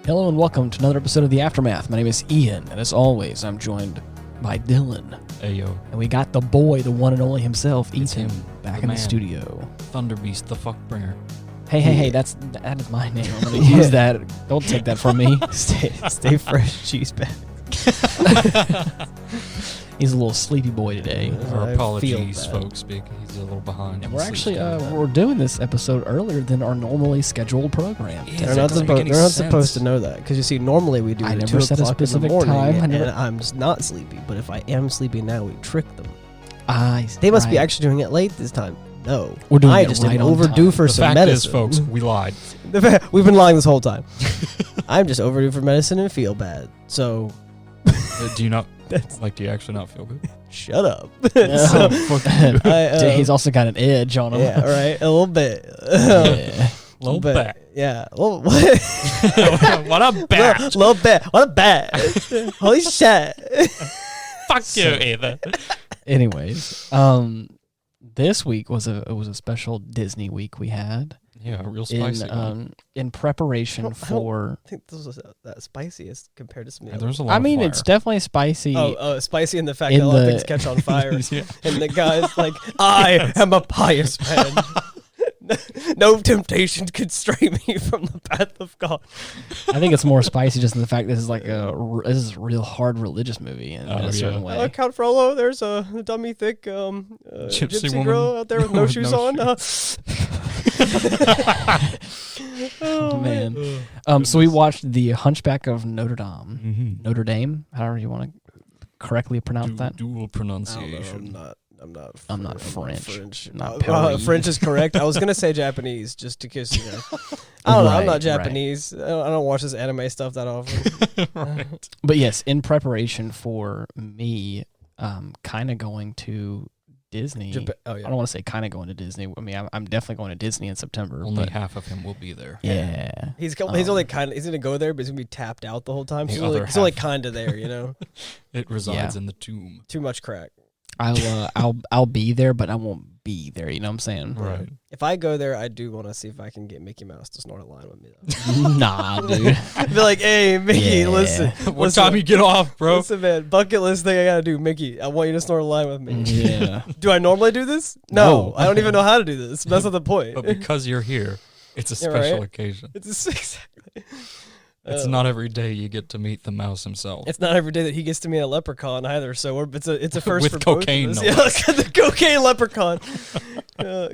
Hello and welcome to another episode of The Aftermath. My name is Ian, and as always, I'm joined by Dylan. Hey, yo. And we got the boy, the one and only himself, It's Ethan, him, back the in man. the studio. Thunderbeast, the fuckbringer. Hey, that is my name. I'm going to use that. Don't take that from me. Stay fresh, cheese bag. He's a little sleepy boy today. Our I apologies, feel bad. folks. He's a little behind. And we're actually we're doing this episode earlier than our normally scheduled program. Yeah, They're it not, doesn't make any supposed to sense. know that because you see, normally we do I it at never 2 set a o'clock in the specific morning, time. and I'm not sleepy. But if I am sleepy now, we trick them. They They must be actually doing it late this time. No, We're doing I it just right am on overdue time. for The some fact medicine. is, folks, we lied. We've been lying this whole time. I'm just overdue for medicine and feel bad. So Do you not, do you actually not feel good? shut up. Yeah. So, He's also got an edge on him. yeah, right, a little bit. Yeah. Little bit. Yeah, a little. What a bat. Little bit. What a bat. Holy shit. Fuck you, Eva. Anyways, this week was a special Disney week we had Yeah, real spicy. in preparation I don't for. I think this was that spiciest compared to some of the There's a other- lot I mean, of it's definitely spicy. spicy in the fact In that a lot of the- things catch on fire. Yeah. And the guy's like, I am a pious man. No temptation could stray me from the path of God. I think it's more spicy just in the fact this is like this is a real hard religious movie in a certain way. Count Frollo, there's a dummy thick gypsy woman girl out there with no with shoes no on. Oh man. So we watched the Hunchback of Notre Dame. Mm-hmm. Notre Dame, however you want to correctly pronounce that. Dual pronunciation. I'm not French. French. Not Paris. French is correct. I was gonna say Japanese just because you know. I don't know. I'm Right, not Japanese. I don't watch this anime stuff that often. Right. But yes, in preparation for me, kind of going to Disney. Oh I yeah. don't want to say kind of going to Disney. I mean, I'm definitely going to Disney in September. Only but half of him will be there. yeah. He's only kind of. He's gonna go there, but he's gonna be tapped out the whole time. The He's other only half. kind of there, you know. It resides in the tomb. Too much crack. I'll be there, but I won't be there. You know what I'm saying? Right. If I go there, I do want to see if I can get Mickey Mouse to snort a line with me. Though. Nah, dude. I'd be like, hey, Mickey, Yeah. listen. What listen, time you get off, bro? Listen, man, bucket list thing I gotta do, Mickey. I want you to snort a line with me. Yeah. Do I normally do this? No. I don't even know how to do this. That's not the point. But because you're here, it's a Yeah, special right? occasion. Exactly. It's not every day you get to meet the mouse himself. It's not every day that he gets to meet a leprechaun either. So it's a first With for cocaine, both of no us. Yeah, the cocaine leprechaun.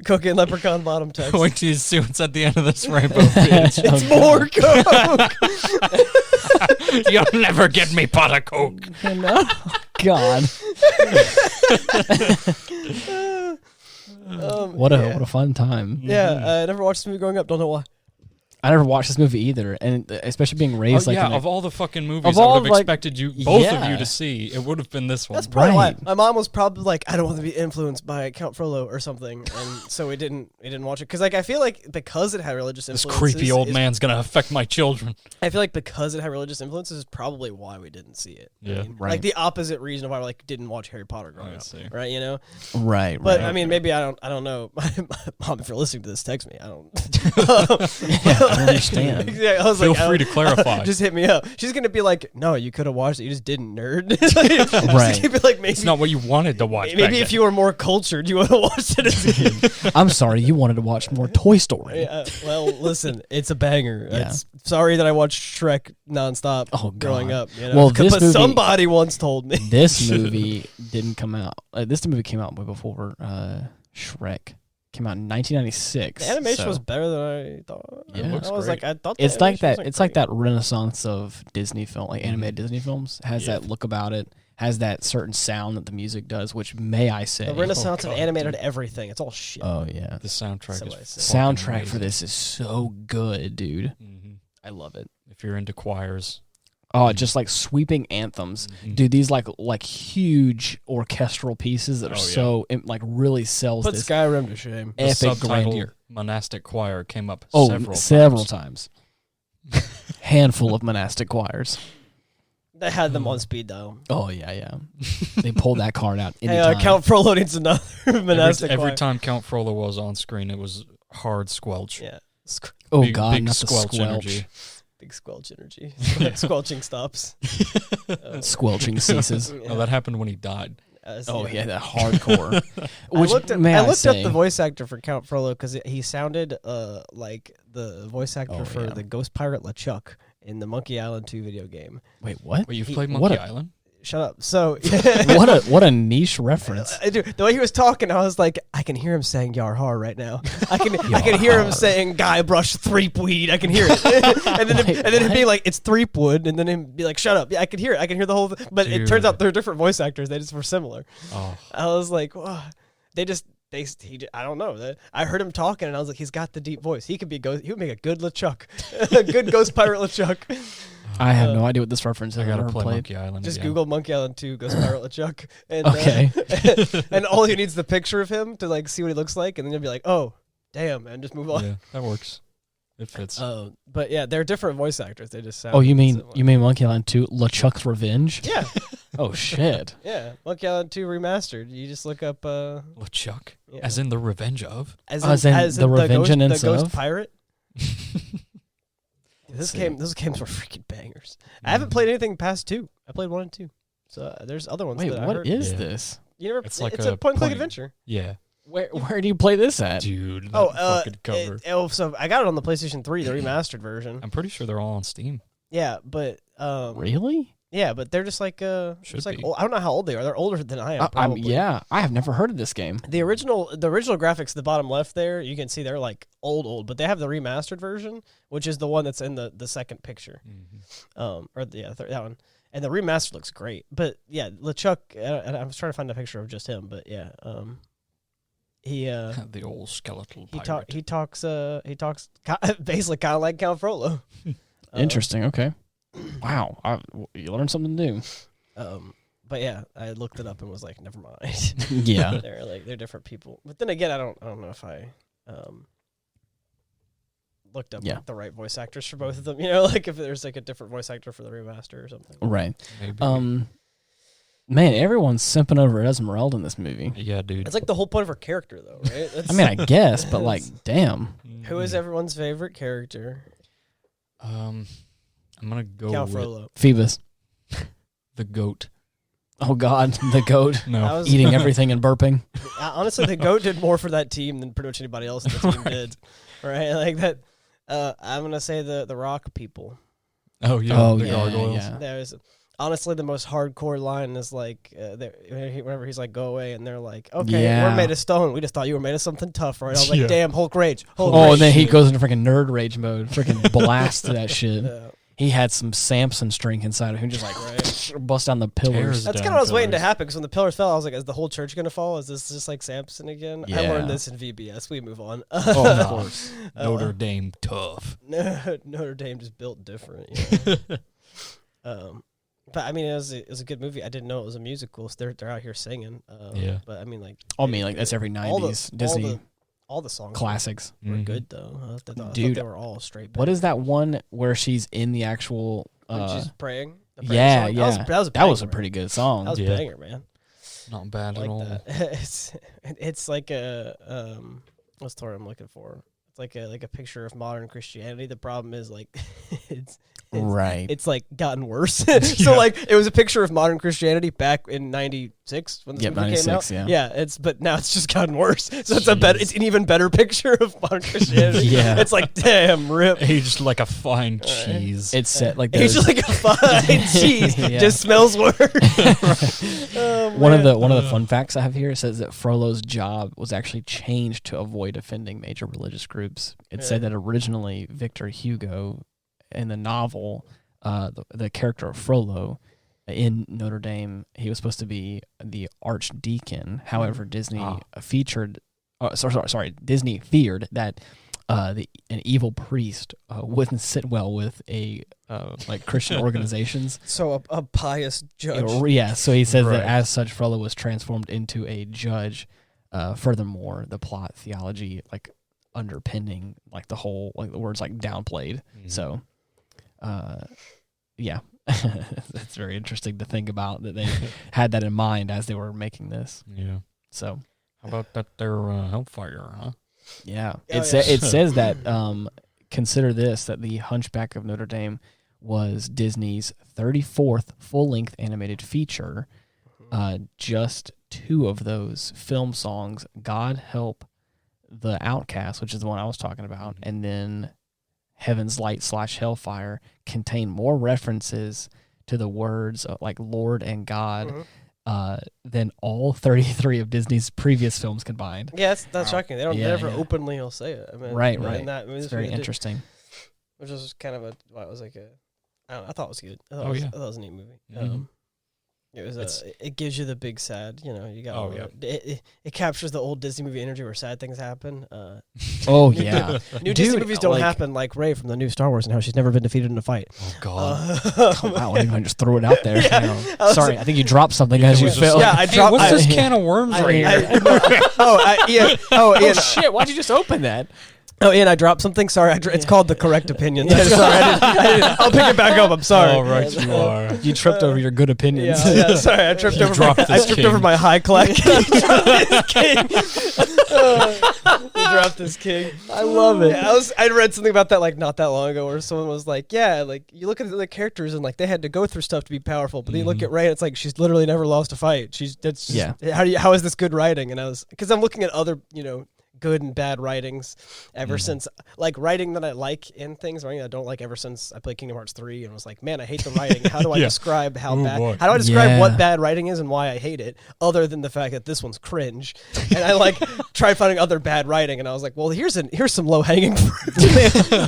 Cocaine leprechaun bottom text. Wait till you see what's at the end of this rainbow, bitch. It's more coke. You'll never get me pot of coke. No. God. What a fun time. Yeah, I never watched this movie growing up. Don't know why. I never watched this movie either, and especially being raised like yeah, in a- of all the fucking movies Of I all, would have like, expected both of yeah. you to see, it would have been this one. That's probably Right. why. My mom was probably like, I don't want to be influenced by Count Frollo or something, and so we didn't watch it. Because like I feel like because it had religious This influences, creepy old man's gonna affect my children. I feel like because it had religious influences is probably why we didn't see it. Yeah. Right. Like the opposite reason of why we like didn't watch Harry Potter growing I up. see. Right, you know? right. But right. I mean maybe I don't know. Mom, if you're listening to this, text me. I don't I don't understand. Yeah, I was Feel like, free to clarify. just hit me up. She's gonna be like, no, you could have watched it, you just didn't, nerd. Right. She's gonna be like, maybe It's not what you wanted to watch. maybe if you were more cultured, you would have watched it as a kid. I'm sorry, you wanted to watch more Toy Story. Yeah, well, listen, it's a banger. Yeah. Sorry that I watched Shrek nonstop growing God. up. You know? Well, this but movie- somebody once told me. This movie didn't come out. This movie came out way before Shrek. Came out in 1996. The animation so was better than I thought. Yeah. It looks I was great. like, I thought the It's like animation that. wasn't It's like great. that renaissance of Disney film, like animated Disney films. Has Yeah. that look about it. Has that certain sound that the music does. Which may I say, The renaissance of God, animated everything. It's all shit. oh yeah, the soundtrack Somebody is say. soundtrack for this is so good, dude. Mm-hmm. I love it. If you're into choirs, Oh, just like sweeping anthems. Mhm. Dude, these like huge orchestral pieces that are Oh, yeah. so like really sells Put this Skyrim to shame. the epic subtitle grandeur. monastic choir came up Oh, several times. Handful of monastic choirs. They had them on speed dial. Oh yeah. They pulled that card out Hey, anytime. Count Frollo needs another monastic Every choir. time Count Frollo was on screen, it was hard squelch. Yeah. oh big, god, big not the squelch squelch. energy. Big squelch energy. Squelching stops. Squelching ceases. Oh, that happened when he died. Oh yeah, that hardcore. I looked up the voice actor for Count Frollo because he sounded like the voice actor for the Ghost Pirate LeChuck in the Monkey Island 2 video game. Wait, what? Wait, you've played Monkey Island? Shut up. So what a niche reference. Dude, the way he was talking, I was like, I can hear him saying "yar har" right now. I can hear him saying "Guybrush Threepweed." I can hear it, and then it'd be like it's Threepwood, and then it'd be like "shut up." Yeah, I could hear it. I can hear the whole thing. But it turns out they're different voice actors. They just were similar. Oh. I was like, wow. I don't know. I heard him talking, and I was like, he's got the deep voice. He could be He would make a good LeChuck, a good Ghost Pirate LeChuck. I have no idea what this reference is. I gotta I've play played. Monkey Island. Just again. Google Monkey Island 2 Ghost Pirate LeChuck. And, Okay. And all you need is the picture of him to like see what he looks like, and then you'll be like, oh, damn, and just move on. Yeah, that works. It fits. But yeah, they're different voice actors. They just sound. Oh, you mean similar. Monkey Island 2 LeChuck's Revenge? Yeah. Oh shit. Yeah, Monkey Island 2 remastered. You just look up LeChuck, yeah. as in the Revenge of. As in the Revengeance the Ghost of? Pirate. Those games were freaking bangers. I haven't played anything past 2. I played 1 and 2. So there's other ones. Wait, that I what heard. is this? You never? It's like it's a point-and-click adventure. Yeah, Where do you play this at? dude. That fucking cover. So I got it on the PlayStation 3, the remastered version. I'm pretty sure they're all on Steam. Yeah, but Really? yeah, but they're just like Should be. old, I don't know how old they are. They're older than I am. Probably. Yeah, I have never heard of this game. The original graphics, the bottom left there, you can see they're like old, but they have the remastered version, which is the one that's in the second picture, that one. And the remastered looks great, but yeah, LeChuck. I was trying to find a picture of just him, but yeah, he the old skeletal pirate. he talks basically kind of like Count Frollo. Interesting. Okay. Wow, you learned something new. But yeah, I looked it up and was like, never mind. Yeah. they're different people. But then again, I don't know if I looked up like, the right voice actors for both of them. You know, like if there's like a different voice actor for the remaster or something. Right. Maybe. Man, everyone's simping over Esmeralda in this movie. Yeah, dude. It's like the whole point of her character, though, right? I mean, I guess, but like, damn. Who is everyone's favorite character? I'm gonna go Count with Frollo. Phoebus. the goat. Oh God, the goat. No. Eating everything and burping. Honestly, the goat did more for that team than pretty much anybody else in the team did. Right? Like that. I'm gonna say the Rock people. Oh yeah. Oh the yeah. gargoyles. Yeah. There's honestly the most hardcore line is like whenever he's like, "Go away," and they're like, "Okay, we're made of stone. We just thought you were made of something tough, right?" I was like, "Damn, Hulk rage." And then he goes into freaking nerd rage mode, freaking blast that shit. Yeah. He had some Samson string inside of him, just like bust down the pillars. That's kind of what I was waiting to happen, because when the pillars fell, I was like, is the whole church going to fall? Is this just like Samson again? Yeah. I learned this in VBS. We move on. Oh, of course. Notre Dame tough. Notre Dame just built different. Yeah. But I mean, it was a good movie. I didn't know it was a musical. So they're out here singing. Yeah. But I mean, like. That's every 90s Disney all the songs classics. were good, though. I thought Dude, they were all straight. What is that one where she's in the actual... when she's praying? Yeah, song? yeah. That was a pretty good song. That was a banger, man. Not bad Like at all. that. It's like a what's the word I'm looking for? It's like a picture of modern Christianity. The problem is like it's right. It's like gotten worse. So like it was a picture of modern Christianity back in '96 when this movie came out. Yeah. But now it's just gotten worse. So it's it's an even better picture of modern Christianity. Yeah. It's like, damn, rip. Aged like a fine cheese. It's set like Aged like a fine cheese. Yeah. Just smells worse. One of the fun facts I have here says that Frollo's job was actually changed to avoid offending major religious groups. It said that originally Victor Hugo, in the novel, the character of Frollo in Notre Dame, he was supposed to be the archdeacon. However, Disney Disney feared that an evil priest wouldn't sit well with a like Christian organizations. So a pious judge. Yeah, so he says that as such, Frollo was transformed into a judge. Furthermore, the plot theology like underpinning like the whole like the words like downplayed. So, yeah, it's very interesting to think about that they had that in mind as they were making this. Yeah. So, how about that there Hellfire, huh? Yeah, Oh, it says that consider this, that the Hunchback of Notre Dame was Disney's 34th full-length animated feature. Just 2 of those film songs, God Help the Outcast, which is the one I was talking about, and then Heaven's Light / Hellfire, contain more references to the words like Lord and God than all 33 of Disney's previous films combined. Yeah, that's shocking. They don't never yeah. openly will say it. I mean, Right. It's very interesting. Which was kind of it was like a, I don't know, I thought it was good. I thought it was a neat movie. Mm-hmm. It was it gives you the big sad, you got it captures the old Disney movie energy where sad things happen. New Disney movies don't happen like Rey from the new Star Wars and how she's never been defeated in a fight. Oh God! Wow, I just threw it out there. Sorry, I think you dropped something as you fell. Yeah, I dropped. What's this can of worms right here? Ian. Oh shit! Why'd you just open that? Oh, Ian, I dropped something. Sorry, it's called the correct opinion. Sorry, I'll pick it back up. I'm sorry. Oh, right, you are. You tripped over your good opinions. Yeah, sorry, I tripped over my high clack. You dropped this king. I love it. Yeah, I read something about that like not that long ago, where someone was like, "Yeah, like you look at the other characters and like they had to go through stuff to be powerful, but then you look at Rey, and it's like she's literally never lost a fight. How is this good writing?" And because I'm looking at other good and bad writings ever since, like writing that I like in things, writing that I don't like ever since I played Kingdom Hearts 3 and was like, man, I hate the writing. How do I describe how bad? Boy. How do I describe what bad writing is and why I hate it, other than the fact that this one's cringe? And I like tried finding other bad writing, and I was like, well, here's some low hanging fruit.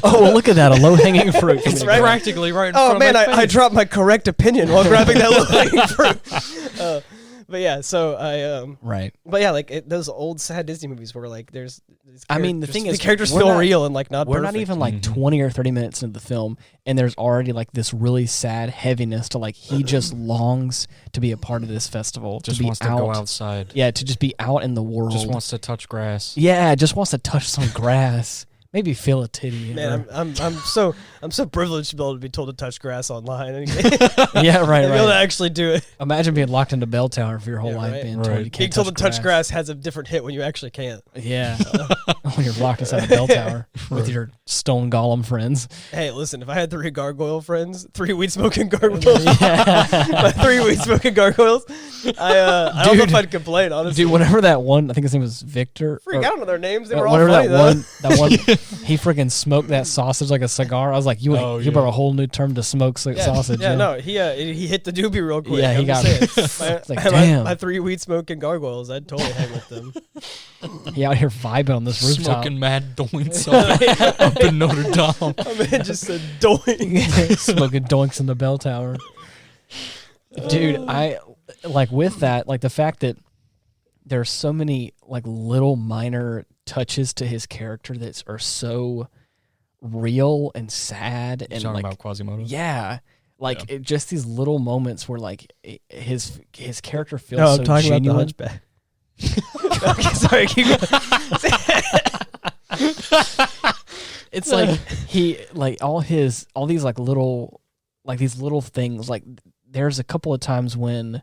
Oh, well, look at that, a low hanging fruit. It's practically right in front of my face. I dropped my correct opinion while grabbing that low hanging fruit. But yeah, so I right. But yeah, like those old sad Disney movies where like there's. I mean, the thing is, the characters feel real and like not. We're perfect. not even like 20 or 30 minutes into the film, and there's already like this really sad heaviness to like he just longs to be a part of this festival. Just to be wants to go outside. Yeah, to just be out in the world. Just wants to touch grass. Yeah, just wants to touch some grass. Maybe feel a titty. Man, I'm so privileged to be able to be told to touch grass online. Yeah, right. To be able to actually do it. Imagine being locked into Bell Tower for your whole life, being told you can't. Being told to touch grass has a different hit when you actually can't. Yeah, when you're locked inside a Bell Tower with your stone golem friends. Hey, listen, if I had 3 gargoyle friends, 3 weed smoking gargoyles, my 3 weed smoking gargoyles, I don't know if I'd complain, honestly. Dude, whenever that one, I think his name was Victor. I don't know their names. They were all funny, that one. He freaking smoked that sausage like a cigar. I was like, you brought a whole new term to smoke sausage. Yeah, no, he hit the doobie real quick. Yeah, he got it. Like, damn. My 3 weed smoking gargoyles, I'd totally hang with them. He out here vibing on this rooftop. Smoking mad doinks up in Notre Dame. I mean, just a doink. Smoking doinks in the bell tower. Dude, I like with that, like the fact that there's so many like little minor touches to his character that are so real and sad. You're talking about Quasimodo? Yeah. Like just these little moments where like his character feels so I'm talking genuine. about the Hunchback. Okay, sorry, keep going. It's like he like all these like little these little things. Like there's a couple of times when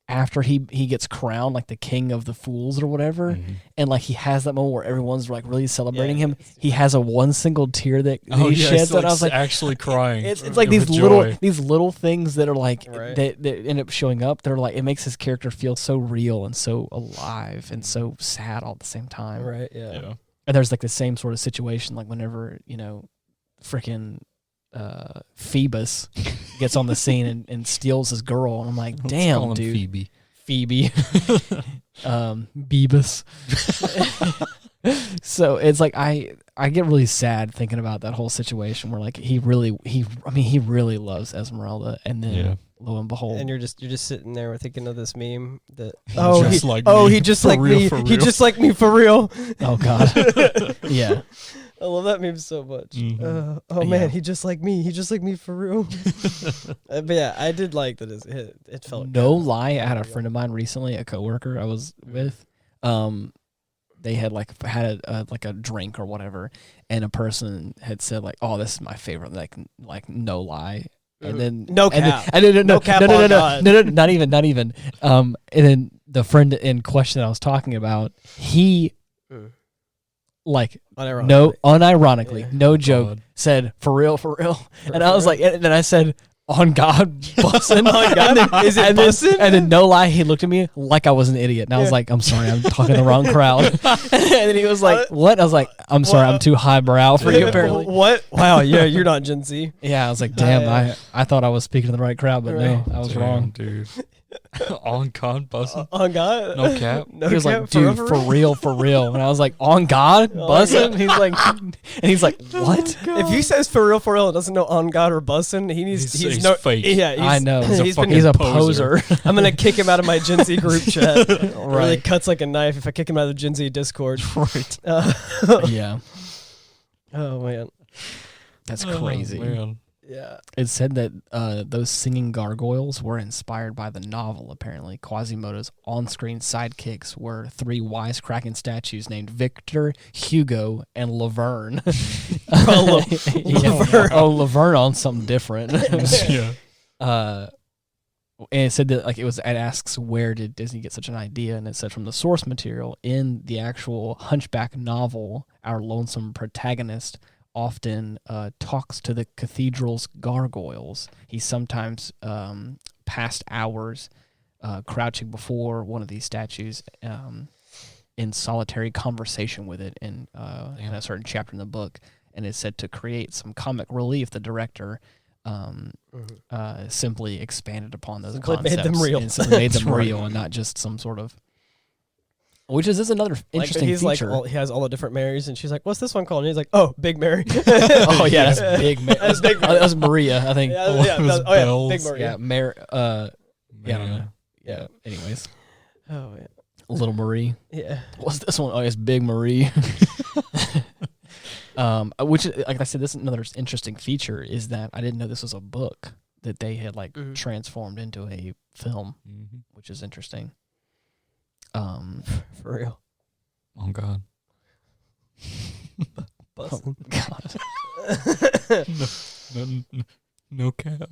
after he gets crowned like the king of the fools or whatever, and like he has that moment where everyone's like really celebrating him. He has a one single tear that he sheds, and I was like actually crying. It's like these little things that are like that end up showing up. They're like it makes his character feel so real and so alive and so sad all at the same time. Right. Yeah. And there's like the same sort of situation like whenever freaking Phoebus gets on the scene and steals his girl, and I'm like, damn, dude. Phoebe. Beebus. So it's like I get really sad thinking about that whole situation where like he really loves Esmeralda, and then lo and behold, and you're just sitting there thinking of this meme that he just like me for real. Oh God. Yeah. I love that meme so much. Man, he just like me. He just like me for real. But yeah, I did like that. It felt no lie. I had a friend of mine recently, a coworker I was with. They had had a drink or whatever, and a person had said like, "Oh, this is my favorite." Like no lie. And then no cap. No cap. No, not even. And then the friend in question that I was talking about, he like Unironically. unironically, no joke, God. said for real, and I was like, and then I said, on God, bussin'. On God? Is it bussin'? And then no lie, he looked at me like I was an idiot, and I was like, I'm sorry, I'm talking to the wrong crowd. And then he was like, what? I was like, I'm sorry, I'm too highbrow for you apparently. What? Wow, yeah, you're not Gen Z. Yeah, I was like, damn, I thought I was speaking to the right crowd, but no, I was Damn, wrong. dude. On God, bussin'. On God? No cap. No He was cap? like, dude, for real. And I was like, on God, bussin'? He's like, and he's like, what? If he says for real, and doesn't know on God or bussin', He's no fake. Yeah, I know. he's a fucking poser. I'm gonna kick him out of my Gen Z group chat. It really Right. cuts like a knife if I kick him out of the Gen Z Discord. Right. Yeah. Oh man. That's crazy. Oh, man. Yeah. It said that those singing gargoyles were inspired by the novel, apparently. Quasimodo's on-screen sidekicks were 3 wisecracking statues named Victor, Hugo, and Laverne. Laverne. Oh, Laverne on something different. Yeah. And it said that it asks where did Disney get such an idea, and it said from the source material in the actual Hunchback novel, our lonesome protagonist often talks to the cathedral's gargoyles. He sometimes passed hours crouching before one of these statues in solitary conversation with it in a certain chapter in the book. And it's said to create some comic relief, the director simply expanded upon those Simply concepts. made them real. And simply made them That's right. real and not just some sort of... Which is another interesting he's feature. Like, he has all the different Marys, and she's like, "What's this one called?" And he's like, "Oh, Big Mary." Oh yeah, that's Big Mary. That's Big Mary. That was Maria, I think. Yeah, Big Mary. Yeah, Mary. Yeah, I don't know. Man. Yeah. Anyways, Oh man. Little Marie. Yeah. What's this one? Oh, it's Big Marie. Which, like I said, this is another interesting feature is that I didn't know this was a book that they had transformed into a film, which is interesting. For real. Oh God. Oh, God. No cap.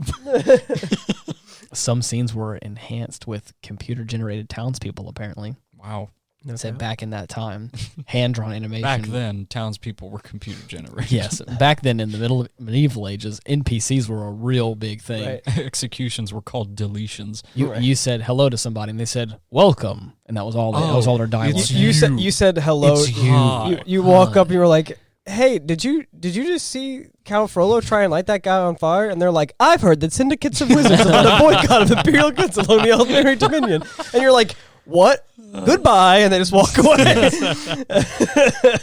Some scenes were enhanced with computer-generated townspeople, apparently. Wow. No Said doubt. back in that time, hand-drawn animation. Back then, townspeople were computer generated. Yes, back then in the medieval ages, NPCs were a real big thing. Right. Executions were called deletions. You said hello to somebody, and they said welcome, and that was all. That was all their dialogue. it's You said hello. It's you. You walk up and you were like, "Hey, did you just see Count Frollo try and light that guy on fire?" And they're like, "I've heard that syndicates of wizards have led a boycott of imperial goods along the Elvenary Dominion." And you're like, "What? Goodbye," and they just walk away.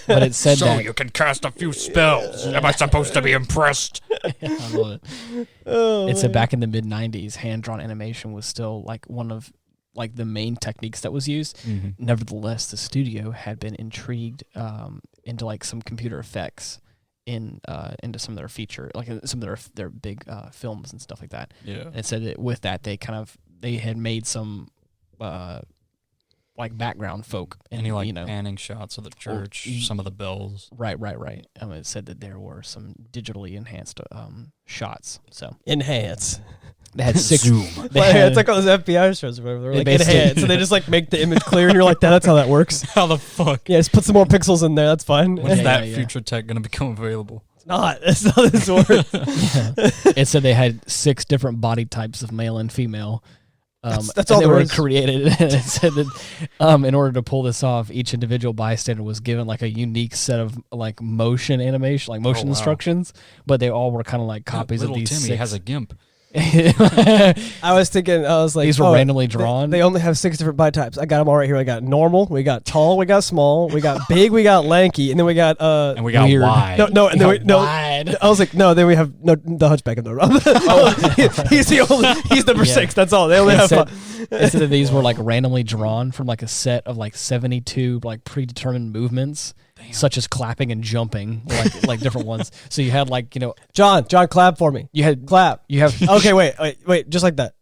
But it said So that. you can cast a few spells. Am I supposed to be impressed? I love it. It said back in the mid '90s, hand-drawn animation was still like one of the main techniques that was used. Nevertheless, the studio had been intrigued into like some computer effects into some of their feature, like some of their big films and stuff like that. Yeah. And it said that with that they had made some like background folk and Any panning shots of the church, some of the bells. Right. It said that there were some digitally enhanced shots. So Enhance. they had 6 Zoom. It's like all those FBI shows or whatever. They're like basically- enhance, so they just like make the image clear, and you're like, "That's how that works." How the fuck? Yeah, just put some more pixels in there. That's fine. When's It's that yeah. future tech going to become available? not. That's not how this works. it said they had 6 different body types of male and female. That's and all they there were is. created. And it said that in order to pull this off, each individual bystander was given like a unique set of like motion animation, like motion wow. instructions, but they all were kind of like copies Little of these Timmy 6. has a gimp. I was like, These were randomly drawn. They only have 6 different body types. I got them all right here. I got normal, we got tall, we got small, we got big, we got lanky, and then we got And we got weird. wide. no, and then we wide. I was like, no, then we have the Hunchback in the room. He's number 6. That's all. They only have. It said that these were like randomly drawn from like a set of like 72 like predetermined movements, such as clapping and jumping, like different ones. So you had like John, clap for me. you had Clap. you have Okay, wait, just like that.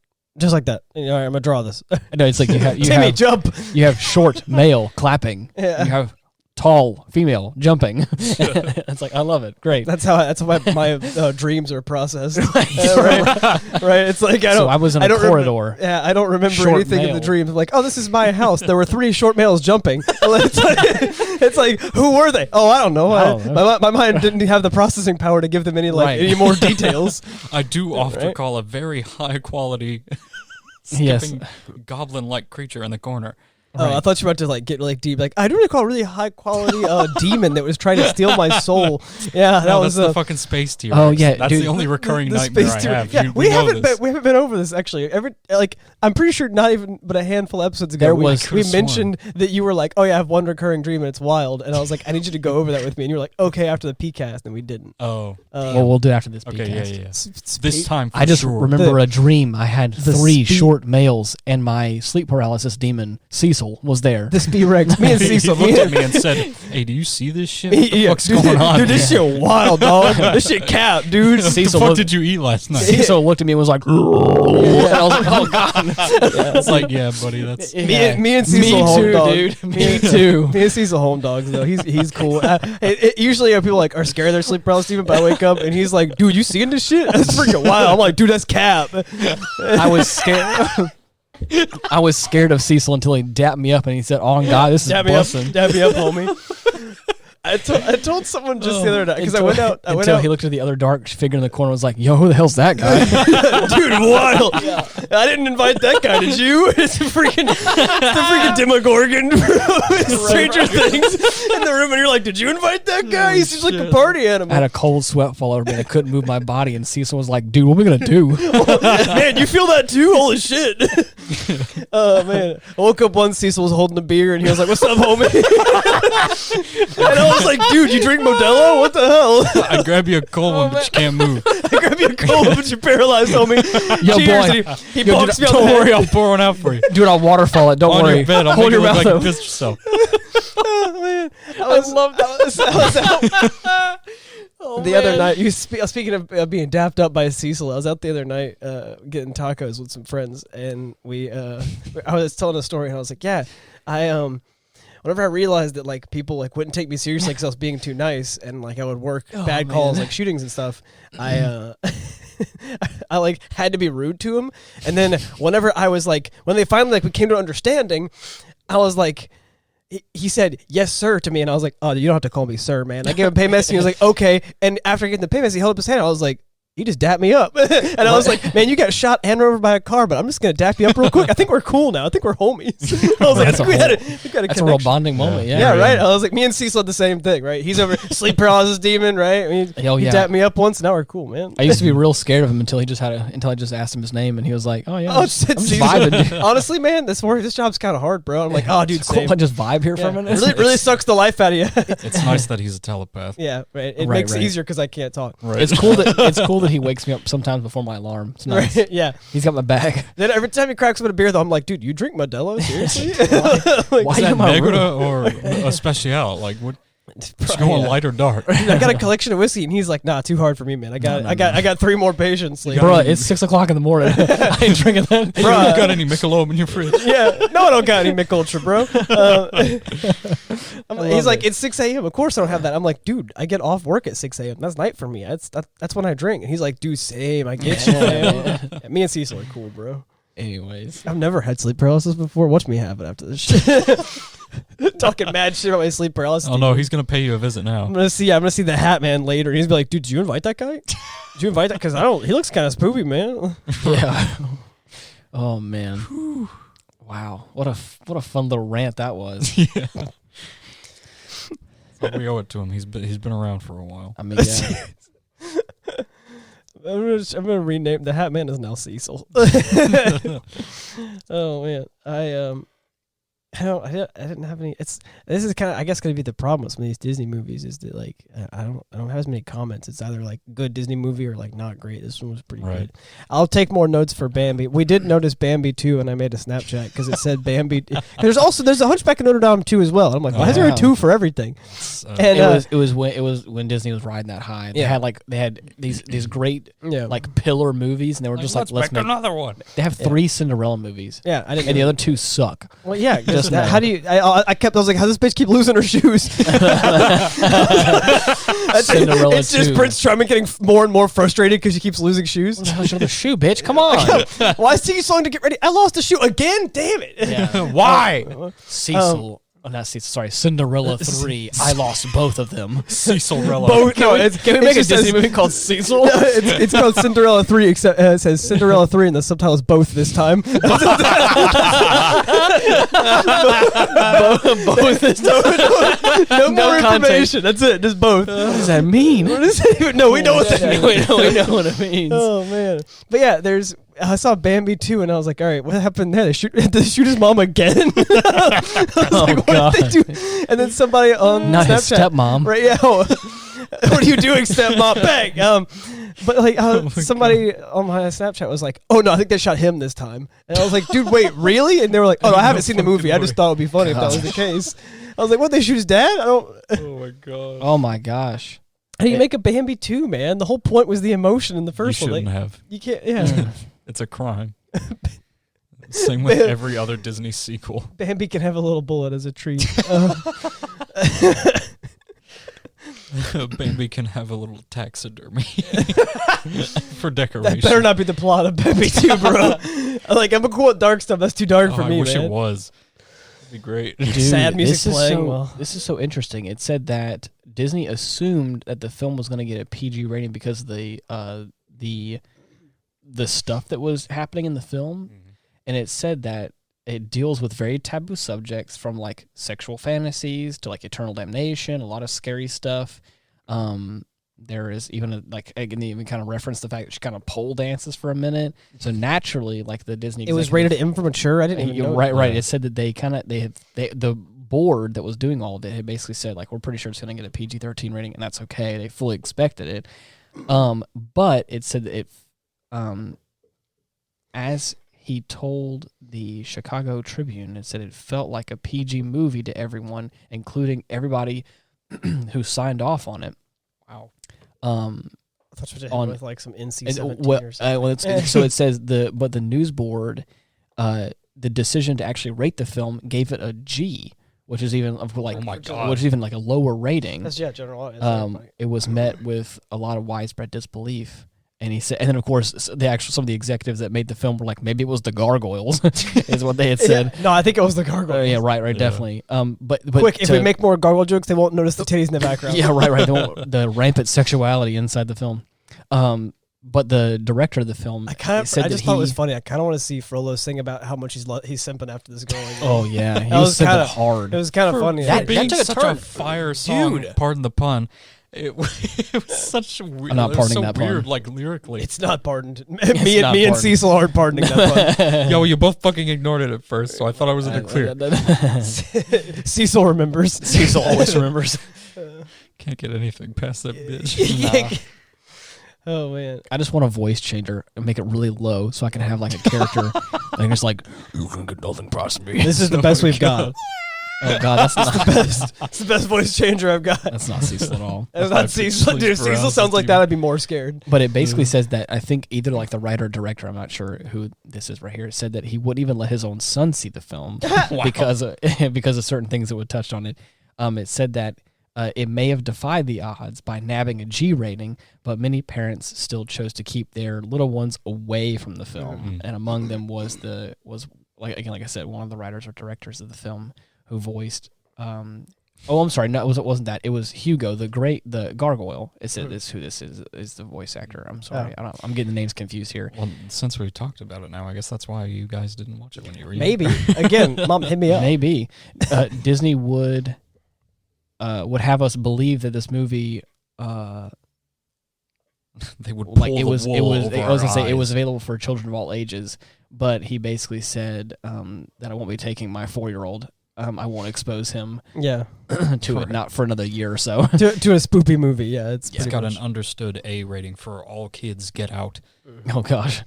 All right, I'm gonna draw this. no, it's like you have Timmy, jump. you have short male clapping. Yeah. You have tall, female, jumping. It's like, I love it. Great. That's how my dreams are processed. Right. It's like I was in a corridor. I don't remember Short anything male. in the dream. Like, oh, this is my house. There were 3 short males jumping. It's like, who were they? Oh, I don't know. My mind didn't have the processing power to give them any more details. I do often recall a very high quality skipping goblin-like creature in the corner. Oh, I thought you were about to like get like deep. Like, I do recall a really high quality demon that was trying to steal my soul. Yeah, that was the fucking space T-Rex. Oh yeah, that's dude, the only recurring nightmare I have. Yeah, we haven't been over this actually. I'm pretty sure not even but a handful of episodes ago we mentioned that you were like, oh yeah, I have one recurring dream and it's wild, and I was like, I need you to go over that with me, and you were like, okay, after the PCast, and we didn't. Oh, well, we'll do it after this PCast. Okay, yeah. This time, I just remember a dream. I had 3 short males, and my sleep paralysis demon Cecil was there. This B-Rex, me and Cecil looked at me and said, "Hey, do you see this shit? What the fuck's dude, going on? Dude, this shit wild, dog. This shit cap, dude." Cecil, what did you eat last night? Cecil looked at me and was like, and I was like, "Oh god." It's like, yeah, buddy, that's me and Cecil home dog. Dude. Me too. Me and Cecil home dogs though. He's cool. Usually people like are scared of their sleep paralysis demon, but I wake up and he's like, "Dude, you seeing this shit? That's freaking wild." I'm like, "Dude, that's cap." I was scared. I was scared of Cecil until he dapped me up and he said, "Oh God, this is busting." Dab me up, homie. I told someone just the other night because I went out. He looked at the other dark figure in the corner and was like, "Yo, who the hell's that guy?" Dude, wild. Yeah. I didn't invite that guy, did you? It's the freaking Demogorgon from Stranger Things in the room, and you're like, "Did you invite that guy? He seems like a party animal." I had a cold sweat fall over me and I couldn't move my body, and Cecil was like, "Dude, what are we gonna do?" Man, you feel that too? Holy shit. Oh man. I woke up once, Cecil was holding a beer and he was like, "What's up, homie?" And I was like, "Dude, you drink Modelo? What the hell?" I grab you a cold one, but you can't move. I grab you a cold one, but you're paralyzed, homie. Yo, Cheers. boy. He bonks me on the Don't head. worry, I'll pour one out for you. Dude, I'll waterfall it. Don't On worry. your bed, I'll Hold make your it look mouth like you open. pissed yourself. Oh, man. I love that. The other night, speaking of being dapped up by Cecil, I was out the other night getting tacos with some friends, and I was telling a story, and I was like, yeah, whenever I realized that like people like wouldn't take me seriously because I was being too nice, and like I would work bad calls like shootings and stuff, I like had to be rude to him, and then whenever I was like, when they finally like we came to understanding, I was like, he said, "Yes, sir," to me, and I was like, "Oh, you don't have to call me sir, man." I gave him a pay message, and he was like, "Okay." And after getting the pay message, he held up his hand. I was like, "You just dapped me up." And I was like, "Man, you got shot and run over by a car, but I'm just going to dap you up real quick. I think we're cool now. I think we're homies." I was like, we had a that's a real bonding moment, yeah. Yeah, right? I was like, me and Cecil had the same thing, right? He's over sleep paralysis demon, right? I mean, he dapped me up once, now we're cool, man. I used to be real scared of him until I just asked him his name, and he was like, "Oh yeah, I'm just vibing, dude." Honestly, man, this job's kind of hard, bro. I'm like, "Oh, dude, it's cool. I just vibe here for a minute." Really sucks the life out of you. It's nice that he's a telepath. Yeah, right. It makes it easier because I can't talk. Right. It's cool that he wakes me up sometimes before my alarm. It's nice. Right, yeah. He's got my bag. Then every time he cracks open a beer, though, I'm like, "Dude, you drink Modelo? Seriously?" Why is that Negra or a Special? Like, what? It's going light or dark. Dude, I got a collection of whiskey, and he's like, "Nah, too hard for me, man. I got 3 more patients." Like, bro, it's 6:00 in the morning. I ain't drinking that. Bro, you got any Michelob in your fridge? Yeah, no, I don't got any Mich Ultra, bro. He's like, "It's 6 a.m. Of course I don't have that." I'm like, "Dude, I get off work at 6 a.m. That's night for me. That's when I drink." And he's like, "Dude, same. I get you, man." Yeah, me and Cecil are cool, bro. Anyways, I've never had sleep paralysis before. Watch me have it after this shit. Talking mad shit about my sleep paralysis. Oh no, he's gonna pay you a visit now. I'm gonna see the Hat Man later. He's be like, "Dude, did you invite that guy? Did you invite that? Because he looks kind of spoopy, man." Yeah. Oh man. Wow. What a fun little rant that was. Yeah. So we owe it to him. He's been around for a while. I mean, yeah. I'm gonna rename the Hat Man is now Cecil. Oh man, I didn't have any. This is kind of, I guess, gonna be the problem with some of these Disney movies is that like I don't have as many comments. It's either like good Disney movie or like not great. This one was pretty good. I'll take more notes for Bambi. We did notice Bambi too, and I made a Snapchat because it said Bambi. There's a Hunchback of Notre Dame 2 as well. And I'm like, why is there a 2 for everything? And it was when Disney was riding that high. They had these great like pillar movies, and they were just like, let's make another one. They have 3 Cinderella movies. Yeah, I didn't. And the other 2 suck. Well, yeah, just How do you? I was like, how does this bitch keep losing her shoes? Cinderella it's just 2. Prince Charming getting more and more frustrated because she keeps losing shoes. Show the shoe, bitch. Come on. Why sing a song to get ready? I lost a shoe again. Damn it. Yeah. Why? Cecil. Not Cecil. Sorry, Cinderella 3. I lost both of them. Cecilrella. Both. No, Can we make a Disney movie called Cecil? No, it's called Cinderella 3, except it says Cinderella 3 and the subtitle's both this time. Both this time. No more context. information. That's it. Just both. What does that mean? What does it even? No, we know what that means. We know what it means. Oh man. But yeah, I saw Bambi 2 and I was like, all right, what happened there? Did they shoot his mom again? Oh God. Did they do? And then somebody on Not Snapchat, his stepmom. right? Yeah. What are you doing, stepmom? Bang. But like somebody on my Snapchat was like, oh no, I think they shot him this time. And I was like, dude, wait, really? And they were like, oh, no, I haven't seen the movie. I just thought it would be funny if that was the case. I was like, what? They shoot his dad? I don't. Oh my god. Oh my gosh. How do you make a Bambi 2, man? The whole point was the emotion in the first one. You shouldn't Like, have. you can't. Yeah. It's a crime. Same with every other Disney sequel. Bambi can have a little bullet as a treat. Bambi can have a little taxidermy for decoration. That better not be the plot of Bambi 2, bro. Like, I'm cool with dark stuff. That's too dark for me, I wish man. it was. It'd be great. Dude, Sad music playing. This is so interesting. It said that Disney assumed that the film was going to get a PG rating because of the stuff that was happening in the film, and it said that it deals with very taboo subjects, from like sexual fantasies to like eternal damnation, a lot of scary stuff. There is even I can even kind of reference the fact that she kind of pole dances for a minute. So naturally, like the Disney, It was rated M for mature. I didn't even know. Right. It said that the board that was doing all of it had basically said, like, we're pretty sure it's going to get a PG-13 rating, and that's okay. They fully expected it. But it said that as he told the Chicago Tribune, it said it felt like a PG movie to everyone, including everybody who signed off on it. Wow. I thought you were with like some NC-17 or something. So it says the news board, the decision to actually rate the film gave it a G, which is even like, oh my God, which is even like a lower rating. That's general audience. It was met with a lot of widespread disbelief. And he said, and then of course some of the executives that made the film were like, maybe it was the gargoyles, is what they had said. Yeah. No, I think it was the gargoyles. Yeah, right, definitely. But quick, if we make more gargoyle jokes, they won't notice the titties in the background. Yeah, right. The rampant sexuality inside the film. But the director of the film, I just thought it was funny. I kind of want to see Frollo sing about how much he's simping after this girl. Oh yeah, he was simping hard. It was kind of funny. That took a such turn. a fire song. Dude. Pardon the pun. It was such weird. I'm not pardoning that weird, pun. like lyrically. It's not pardoned. It's me not and pardoned. Cecil aren't pardoning that pun. Yo, you both fucking ignored it at first, so I thought I was in the clear. Cecil remembers. Cecil always remembers. Can't get anything past that bitch. Nah. Oh man, I just want a voice changer and make it really low so I can have like a character and just like, you can get nothing past me. this is the best we've got. Oh God, that's not the best. It's the best voice changer I've got. That's not Cecil at all. It's not Cecil. Dude, if Cecil sounds like that, I'd be more scared. But it basically says that, I think either like the writer or director, I'm not sure who this is right here, said that he wouldn't even let his own son see the film because of certain things that would touch on it. It said that it may have defied the odds by nabbing a G rating, but many parents still chose to keep their little ones away from the film. And among them was like I said, one of the writers or directors of the film who voiced. I'm sorry, no, it wasn't that. It was Hugo, the gargoyle. It said this who this is the voice actor. I'm sorry, I'm getting the names confused here. Well, since we talked about it now, I guess that's why you guys didn't watch it when you were young. Maybe again, Mom, hit me up. Maybe Disney would have us believe that this movie. They would pull like it was it was available for children of all ages, but he basically said that I won't be taking my 4-year-old. I won't expose him to it, not for another year or so. to a spoopy movie, yeah. It's got an understood A rating for all kids. Get out. Oh gosh,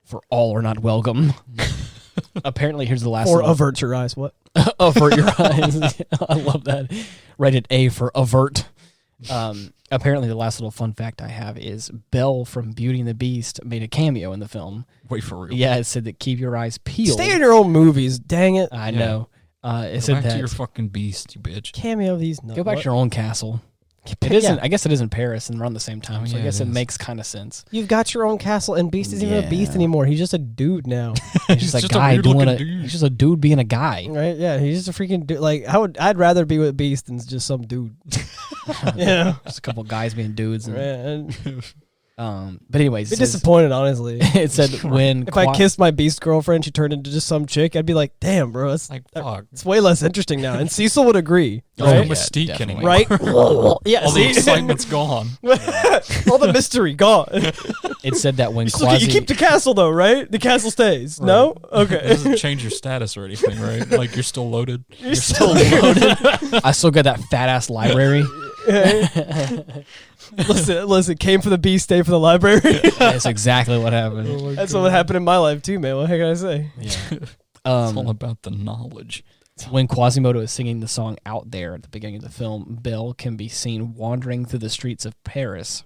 for all are not welcome. Apparently, here's the last or one. avert your eyes. What? Avert your eyes. I love that. Rated A for avert. Apparently, the last little fun fact I have is Belle from Beauty and the Beast made a cameo in the film. Wait, for real? Yeah, it said that keep your eyes peeled. Stay in your own movies. Dang it! I know. It Go said back that to your fucking beast, you bitch. Cameo these. No, go back to your own castle. It isn't. I guess it is in Paris and around the same time. So I guess it makes kind of sense. You've got your own castle, and Beast isn't even a beast anymore. He's just a dude now. He's just a guy he's just a dude being a guy. Right? Yeah, he's just a freaking dude. Like I'd rather be with Beast than just some dude. Yeah, just a couple guys being dudes. And, right. But anyways, be disappointed, honestly. It said when if I kissed my Beast girlfriend, she turned into just some chick, I'd be like, damn, bro, it's like fuck. It's way less interesting now. And Cecil would agree. Right? No mystique anymore. Right? Yeah, all the excitement's gone. All the mystery gone. It said that when you keep the castle though, right? The castle stays. Right. No? Okay. It doesn't change your status or anything, right? Like you're still loaded. You're still loaded. I still got that fat ass library. Listen, came for the Beast, stay for the library. That's exactly what happened. Oh that's what happened in my life too, man. What the heck can I say? Yeah. It's all about the knowledge. When Quasimodo is singing the song Out There at the beginning of the film, Belle can be seen wandering through the streets of Paris.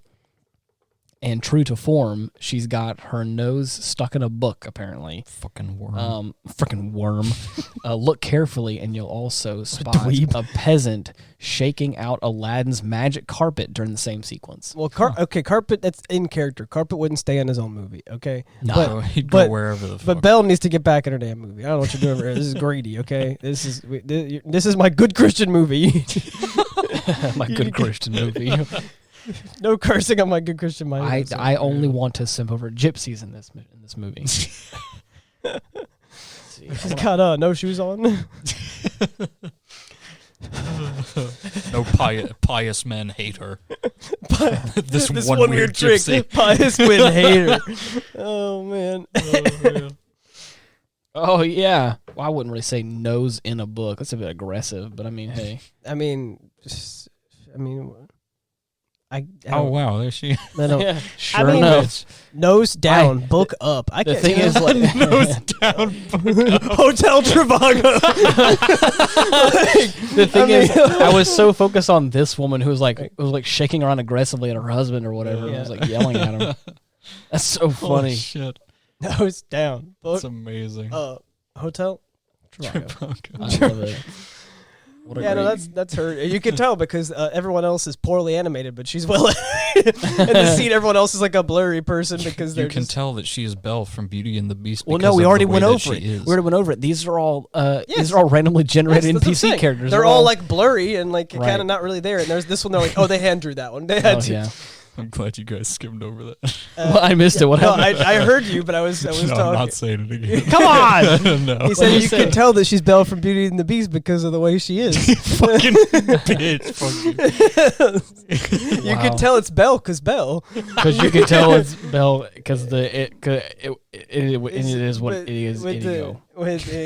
And true to form, she's got her nose stuck in a book, apparently. Fucking worm. Freaking worm. Look carefully, and you'll also spot a peasant shaking out Aladdin's magic carpet during the same sequence. Well, carpet, that's in character. Carpet wouldn't stay in his own movie, okay? No, he'd go wherever the fuck. But Belle needs to get back in her damn movie. I don't know what you're doing here. This is greedy, okay? This is my good Christian movie. My good Christian movie. No cursing on my good Christian mind. I only want to simp over gypsies in this movie. She's got no shoes on. No pious men hate her. this one weird weird trick. gypsy. Pious men hate her. Oh man. Oh yeah. Well, I wouldn't really say nose in a book. That's a bit aggressive, but I mean, hey. Oh wow, there she. Yeah. Sure enough. Nose down, book up. The thing is, like, nose down, book up. Hotel Trivago. The thing is, I was so focused on this woman who was like shaking around aggressively at her husband or whatever. Yeah. Was like yelling at him. That's so funny. Oh, shit. Nose down. Book. That's amazing. Hotel Trivago. I love it. That's her. You can tell because everyone else is poorly animated, but she's well animated. In the scene, everyone else is like a blurry person because you can tell that she is Belle from Beauty and the Beast. Well, no, we already went over it. We already went over it. These are all randomly generated NPC characters. They're all like blurry and like kind of not really there. And there's this one. They're like, oh, they hand drew that one. They had to. Yeah. I'm glad you guys skimmed over that. Well, I missed it. What happened? I heard you, but I was talking. I'm not saying it again. Come on! No. He said you can tell that she's Belle from Beauty and the Beast because of the way she is. Fucking bitch. Fuck you. You can tell it's Belle because Belle. Because you can tell it's Belle because it is what it is.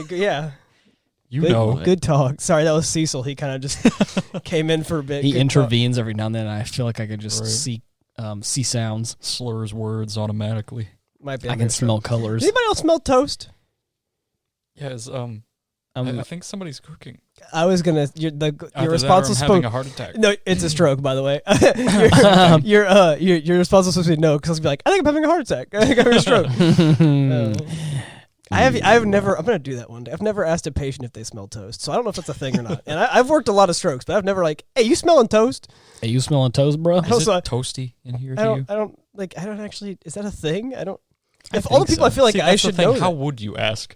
Yeah. Good talk. Sorry, that was Cecil. He kind of just came in for a bit. He intervenes every now and then, and I feel like I could just see sounds, slurs words automatically. Might be. I can smell colors. Anybody else smell toast? Yes. I think somebody's cooking. I was gonna. You're responsible. Having a heart attack. No, it's a stroke, by the way. You're responsible supposed to be no, because I'll be like, I think I'm having a heart attack. I think I'm having a stroke. I've never. I'm gonna do that one day. I've never asked a patient if they smell toast, so I don't know if that's a thing or not. And I've worked a lot of strokes, but I've never like, hey, you smelling toast? Hey, you smelling toast, bro? Is it toasty in here to you? I don't actually. Is that a thing? I don't. If all the people I feel like I should know. How would you ask?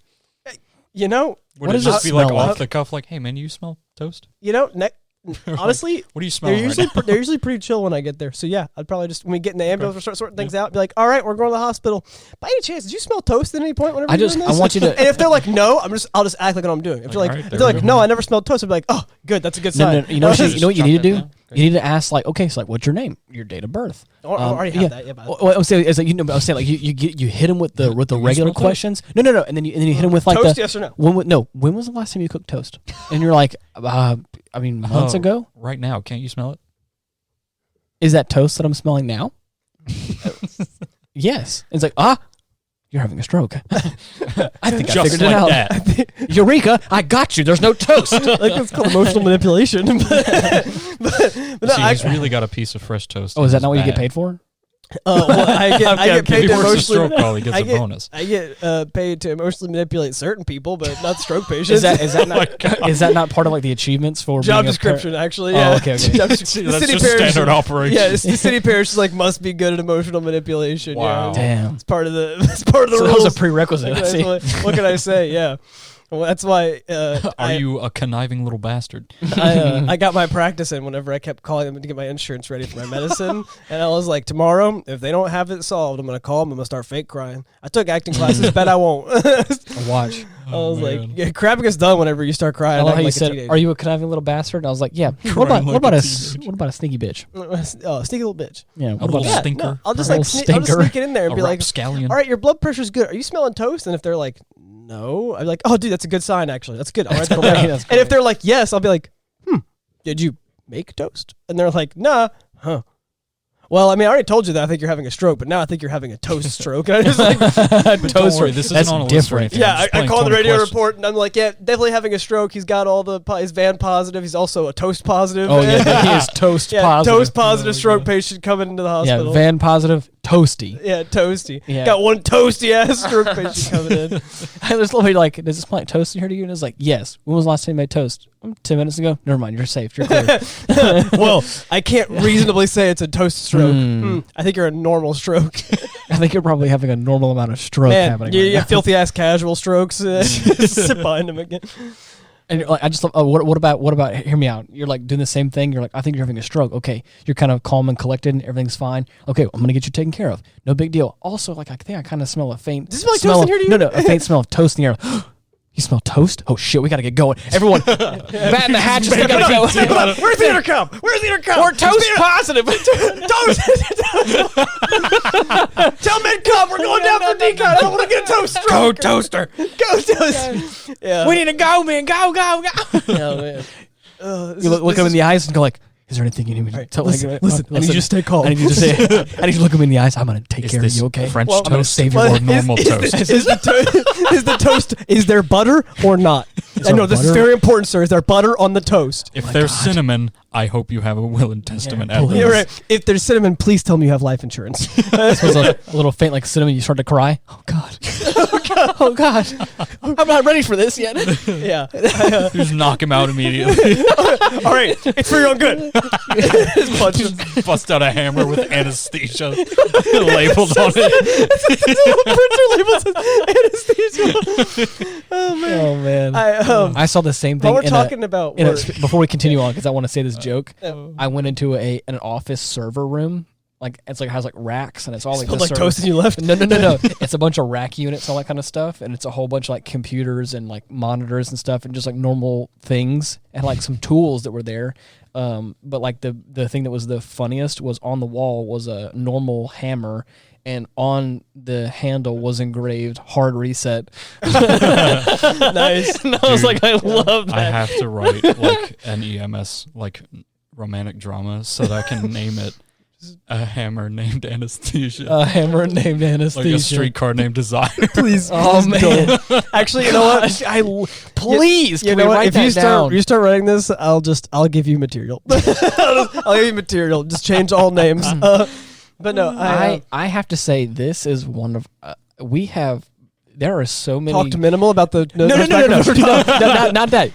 You know, would it just be like off the cuff, like, hey man, you smell toast? You know, honestly, what do you smell? They're usually pretty chill when I get there. So yeah, I'd probably just when we get in the ambulance, we'll start sorting things out. Be like, all right, we're going to the hospital. By any chance, did you smell toast at any point? Whenever I want you to. And if they're like, no, I'll just act like what I'm doing. If they're like, no, I never smelled toast. I'd be like, oh, good, that's a good sign. No, you know what you need to do? You need to ask like, okay, so like, what's your name? Your date of birth. I already have that. Yeah, well, I'm saying, you hit him with the regular questions. No, and then you hit him with like toast. Yes or no? When was the last time you cooked toast? And you're like, months ago. Right now, can't you smell it? Is that toast that I'm smelling now? Yes. And it's like, you're having a stroke. I think I figured it out. That. Eureka! I got you. There's no toast. Like it's called emotional manipulation. But he's really got a piece of fresh toast. Oh, is that not what you get paid for? I get paid to emotionally. Call, he gets a bonus. I get paid to emotionally manipulate certain people, but not stroke patients. Is that not part of like the achievements for job description? Actually, yeah. Oh, okay. That's just standard operation. Yeah, the city parish is like must be good at emotional manipulation. Wow, yeah. Damn, it's part of the rules. That was a prerequisite. What can I say? Yeah. Well, that's why. Are you a conniving little bastard? I got my practice in whenever I kept calling them to get my insurance ready for my medicine, and I was like, tomorrow, if they don't have it solved, I'm gonna call them. I'm gonna start fake crying. I took acting classes, bet I won't. Watch. I was like, yeah, crapping is done whenever you start crying. I love how you like said, "Are you a conniving little bastard?" And I was like, "Yeah." What about a sneaky bitch? Sneaky little bitch. Yeah, a little stinker. No, I'll just sneak it in there and be like, "All right, your blood pressure's good. Are you smelling toast?" And if they're like, no, I'm like, oh, dude, that's a good sign, actually. That's good. I'll write that down. And if they're like, yes, I'll be like, did you make toast? And they're like, nah. Huh. Well, I mean, I already told you that I think you're having a stroke, but now I think you're having a toast stroke. And I just like, don't worry, this isn't on a list or anything. Yeah, I call the radio report, and I'm like, yeah, definitely having a stroke. He's got he's van positive. He's also a toast positive. Oh, yeah, he is toast positive. Toast positive stroke patient coming into the hospital. Yeah, van positive, toasty. Yeah, toasty. Yeah. Got one toasty-ass stroke patient coming in. There's nobody like, does this plant toast in here to you? And it's like, yes. When was the last time you made toast? 10 minutes ago? Never mind, you're safe. You're clear. Well, I can't reasonably say it's a toast stroke. I think you're a normal stroke. I think you're probably having a normal amount of stroke happening. Yeah, filthy ass casual strokes. Sit behind him again. And like, I just love. What about? Hear me out. You're like doing the same thing. You're like, I think you're having a stroke. Okay, you're kind of calm and collected, and everything's fine. Okay, I'm gonna get you taken care of. No big deal. Also, like I think I kind of smell a faint. Does it smell like toast in here to you? No, a faint smell of toast in the air. You smell toast? Oh shit, we gotta get going. Everyone, bat in the hatches. We gotta go. Where's the intercom? We're toast positive. Toast. Tell Medcom we're going down for decon. I don't want to get a toast stroke. Go toaster. Go toast. Yeah. We need to go, man. Go. Oh man. You look him in the eyes and go like, is there anything you need me to tell? Listen, I need you to stay calm. I need you to say. I need you to look him in the eyes. I'm gonna take care of you. Okay. French toast. I'm gonna save your normal toast. Is the toast? Is there butter or not? I know this is very important, sir. Is there butter on the toast? If there's cinnamon, I hope you have a will and testament. Yeah, right. If there's cinnamon, please tell me you have life insurance. This was a little faint like cinnamon. You start to cry. Oh God. Oh God. I'm not ready for this yet. Yeah. Just knock him out immediately. All right. It's for your own good. Just bust out a hammer with anesthesia labeled on it. Printer labels anesthesia. Oh man. I saw the same thing. While we're talking about work. Before we continue on, because I want to say this joke. I went into an office server room. Like it's like has like racks and it's all like like toast and you left. No. It's a bunch of rack units, all that kind of stuff, and it's a whole bunch of like computers and like monitors and stuff, and just like normal things and like some tools that were there. But like the thing that was the funniest was on the wall was a normal hammer. And on the handle was engraved "hard reset." Nice. And I was like, I love that. I have to write like an EMS like romantic drama so that I can name it A Hammer Named Anesthesia. A Hammer Named Anesthesia. Like a streetcar named Desire. Please. Oh man. Actually, you know what? Please. You know what? If you start writing this, I'll Give you material. I'll give you material. Just change all names. But no, I have to say this is one of there are so many. Talk to Minimal about the no, not that.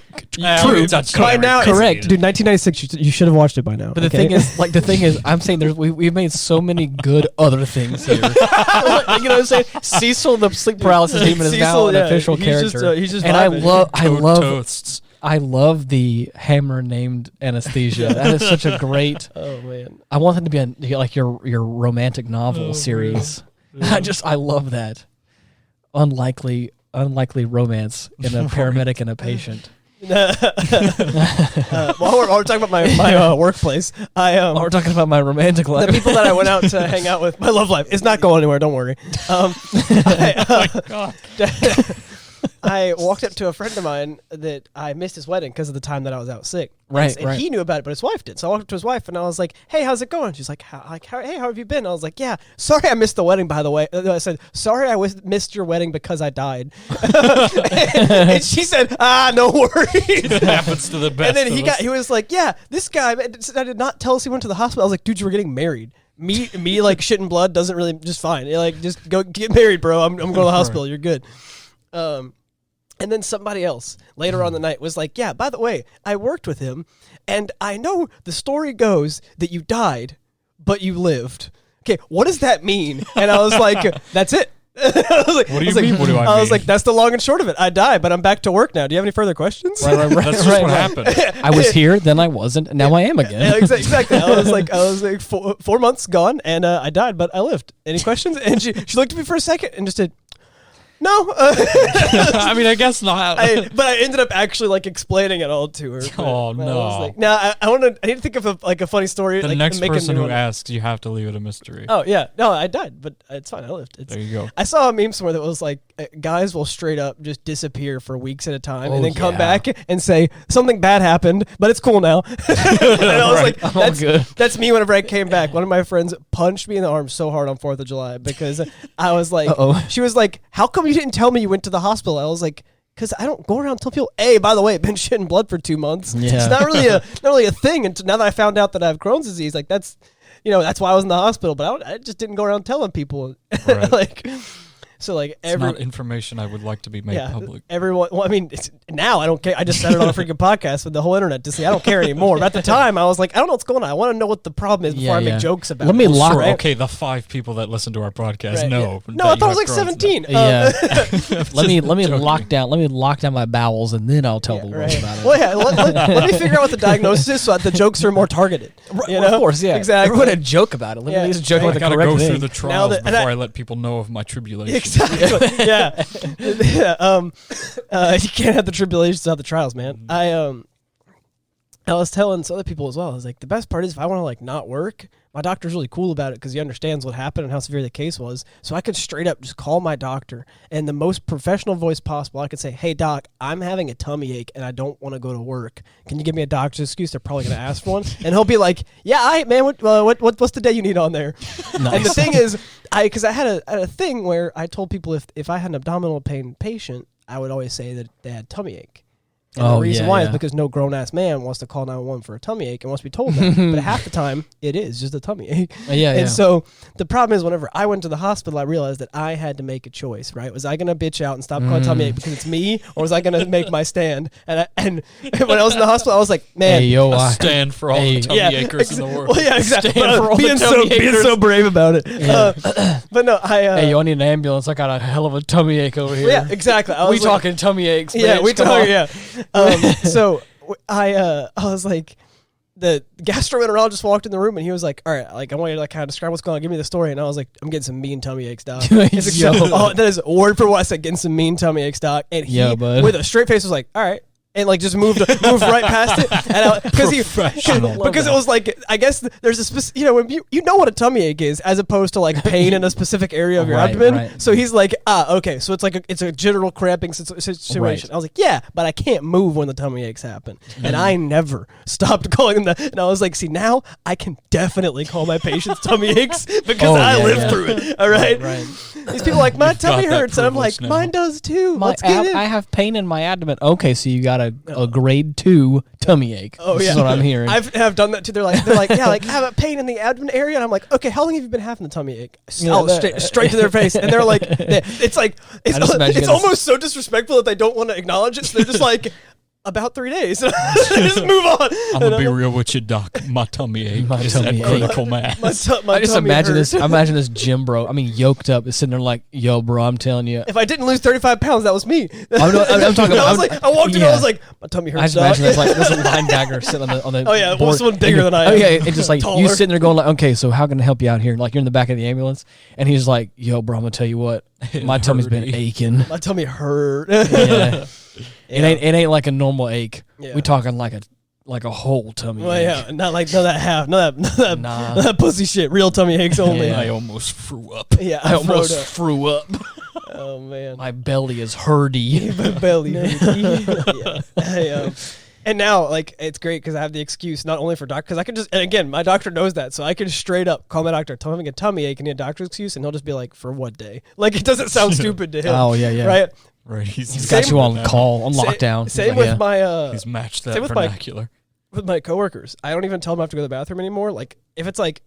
True. By now, correct, dude. 1996. You should have watched it by now. But the thing is, I'm saying we've made so many good other things here. You know what I'm saying? Cecil, the sleep paralysis demon, is now an official character. He's just and toasts. I love the Hammer Named Anesthesia. That is such a great. Oh man, I want it to be like your romantic novel series. I love that. Unlikely romance in a paramedic and a patient. While we're talking about my workplace, while we're talking about my romantic life, the people that I went out to hang out with, my love life is not going anywhere. Don't worry. God. I walked up to a friend of mine that I missed his wedding because of the time that I was out sick. Right, and he knew about it, but his wife did. So I walked up to his wife and I was like, "Hey, how's it going?" She's like, "Hey, how have you been?" I was like, "Yeah, sorry I missed the wedding, by the way." I said, "Sorry I missed your wedding because I died." and she said, "No worries." It happens to the best. And then he was like, "Yeah, this guy did not tell us he went to the hospital." I was like, "Dude, you were getting married." me like shitting blood doesn't really just fine. You're like, just go get married, bro. I'm going to the hospital. You're good. And then somebody else later on the night was like, yeah, by the way, I worked with him, and I know the story goes that you died, but you lived. Okay, what does that mean? And I was like, that's it. I was like, what do you mean? What do I mean? I was like, that's the long and short of it. I died, but I'm back to work now. Do you have any further questions? Right. That's just what happened. I was here, then I wasn't, and now I am again. Yeah, exactly. I was like 4 months gone, and I died, but I lived. Any questions? And she looked at me for a second and just did, no. I mean, I guess not. But I ended up actually like explaining it all to her. Oh, no. I was like, no, I need to think of a funny story. The like, next make person who asks, you have to leave it a mystery. Oh yeah, no, I died, but it's fine. I lived. There you go. I saw a meme somewhere that was like, guys will straight up just disappear for weeks at a time and then come back and say something bad happened, but it's cool now. And I was like, that's me whenever I came back. One of my friends punched me in the arm so hard on 4th of July because I was like, she was like, how come you didn't tell me you went to the hospital? I was like, because I don't go around and tell people, hey, by the way, I've been shitting blood for 2 months. Yeah. It's not really a thing. And now that I found out that I have Crohn's disease, like that's why I was in the hospital. But I just didn't go around telling people. Right. So like it's not information I would like to be made public. Everyone. Well, I mean, now I don't care. I just said it on a freaking podcast with the whole internet to see. I don't care anymore. But at the time, I was like, I don't know what's going on. I want to know what the problem is before I make jokes about. Let me lock. Sure, okay, the 5 people that listen to our podcast know. No, I thought it was like 17. Yeah. let me lock down. Let me lock down my bowels, and then I'll tell the world about it. Well, yeah. Let me figure out what the diagnosis is so that the jokes are more targeted. You know? Of course, yeah. Exactly. Everyone would joke about it. Let me just joke about the correct correct thing. I gotta go thing. through the trials before I let people know of my tribulation. Exactly. Yeah. You can't have the tribulations without the trials, man. I was telling some other people as well. I was like, the best part is if I want to like not work, my doctor's really cool about it because he understands what happened and how severe the case was. So I could straight up just call my doctor in the most professional voice possible. I could say, hey, doc, I'm having a tummy ache and I don't want to go to work. Can you give me a doctor's excuse? They're probably going to ask for one. And he'll be like, yeah, all right, man, what's the day you need on there? Nice. And the thing is, because I had a thing where I told people if I had an abdominal pain patient, I would always say that they had tummy ache. And the reason why is because no grown-ass man wants to call 911 for a tummy ache and wants to be told that. But half the time, it is just a tummy ache. And so the problem is whenever I went to the hospital, I realized that I had to make a choice, right? Was I going to bitch out and stop calling tummy ache because it's me, or was I going to make my stand? And when I was in the hospital, I was like, man. I stand for all the tummy achers in the world. Well, yeah, exactly. Being so brave about it. Yeah. But no, hey, you need an ambulance. I got a hell of a tummy ache over here. Yeah, exactly. We talking tummy aches, bitch. Yeah, we talking, yeah. So I was like, the gastroenterologist walked in the room and he was like, all right, like I want you to like kind of describe what's going on. Give me the story. And I was like, I'm getting some mean tummy aches, doc. That is word for word. I said, getting some mean tummy aches, doc. And he, with a straight face, was like, all right. And like just moved right past it, and because it was like, I guess there's a specific, when you know what a tummy ache is as opposed to like pain in a specific area of your abdomen. Right. So he's like, okay, so it's like it's a general cramping situation. Right. I was like, yeah, but I can't move when the tummy aches happen, and I never stopped calling them that. And I was like, see, now I can definitely call my patients tummy aches because I lived through it. All right. These people are like, my tummy hurts, and I'm like, mine does too. I have pain in my abdomen. Okay, so you got a grade 2 tummy ache. Oh, this is what I'm hearing. I've done that too. They're like, yeah, like I have a pain in the abdomen area, and I'm like, okay, how long have you been having the tummy ache? Straight to their face, and they're like, it's almost so disrespectful that they don't want to acknowledge it. So they're just like, about 3 days. Just move on. I'm gonna be real with you, doc. My tummy ache is at critical mass. I just imagine this. I imagine this gym bro. I mean, yoked up, is sitting there like, "Yo, bro, I'm telling you, if I didn't lose 35 pounds, that was me." I'm talking. I walked in, I was like, "My tummy hurts." I just imagine this like this linebacker sitting on the. Oh yeah, board. someone bigger than I am. Oh yeah, it's just like you sitting there going like, "Okay, so how can I help you out here?" Like you're in the back of the ambulance, and he's like, "Yo, bro, I'm gonna tell you what, my tummy's been aching. My tummy hurt." Yeah. It ain't like a normal ache. Yeah. We talking like a whole tummy ache. Yeah, not like that half, not that pussy shit. Real tummy aches only. Yeah. I almost threw up. Yeah, I almost threw up. Oh man, my belly is hurty. My belly hurty. And now, like, it's great because I have the excuse not only for doctor, because I can just, and again, my doctor knows that, so I can straight up call my doctor, tell him I'm having a tummy ache, and need a doctor's excuse, and he'll just be like, for what day? Like, it doesn't sound stupid to him. Oh, yeah. Right? Right. He's got you on call, on lockdown. Same with my... he's matched that vernacular. With my coworkers. I don't even tell them I have to go to the bathroom anymore. Like, if it's like...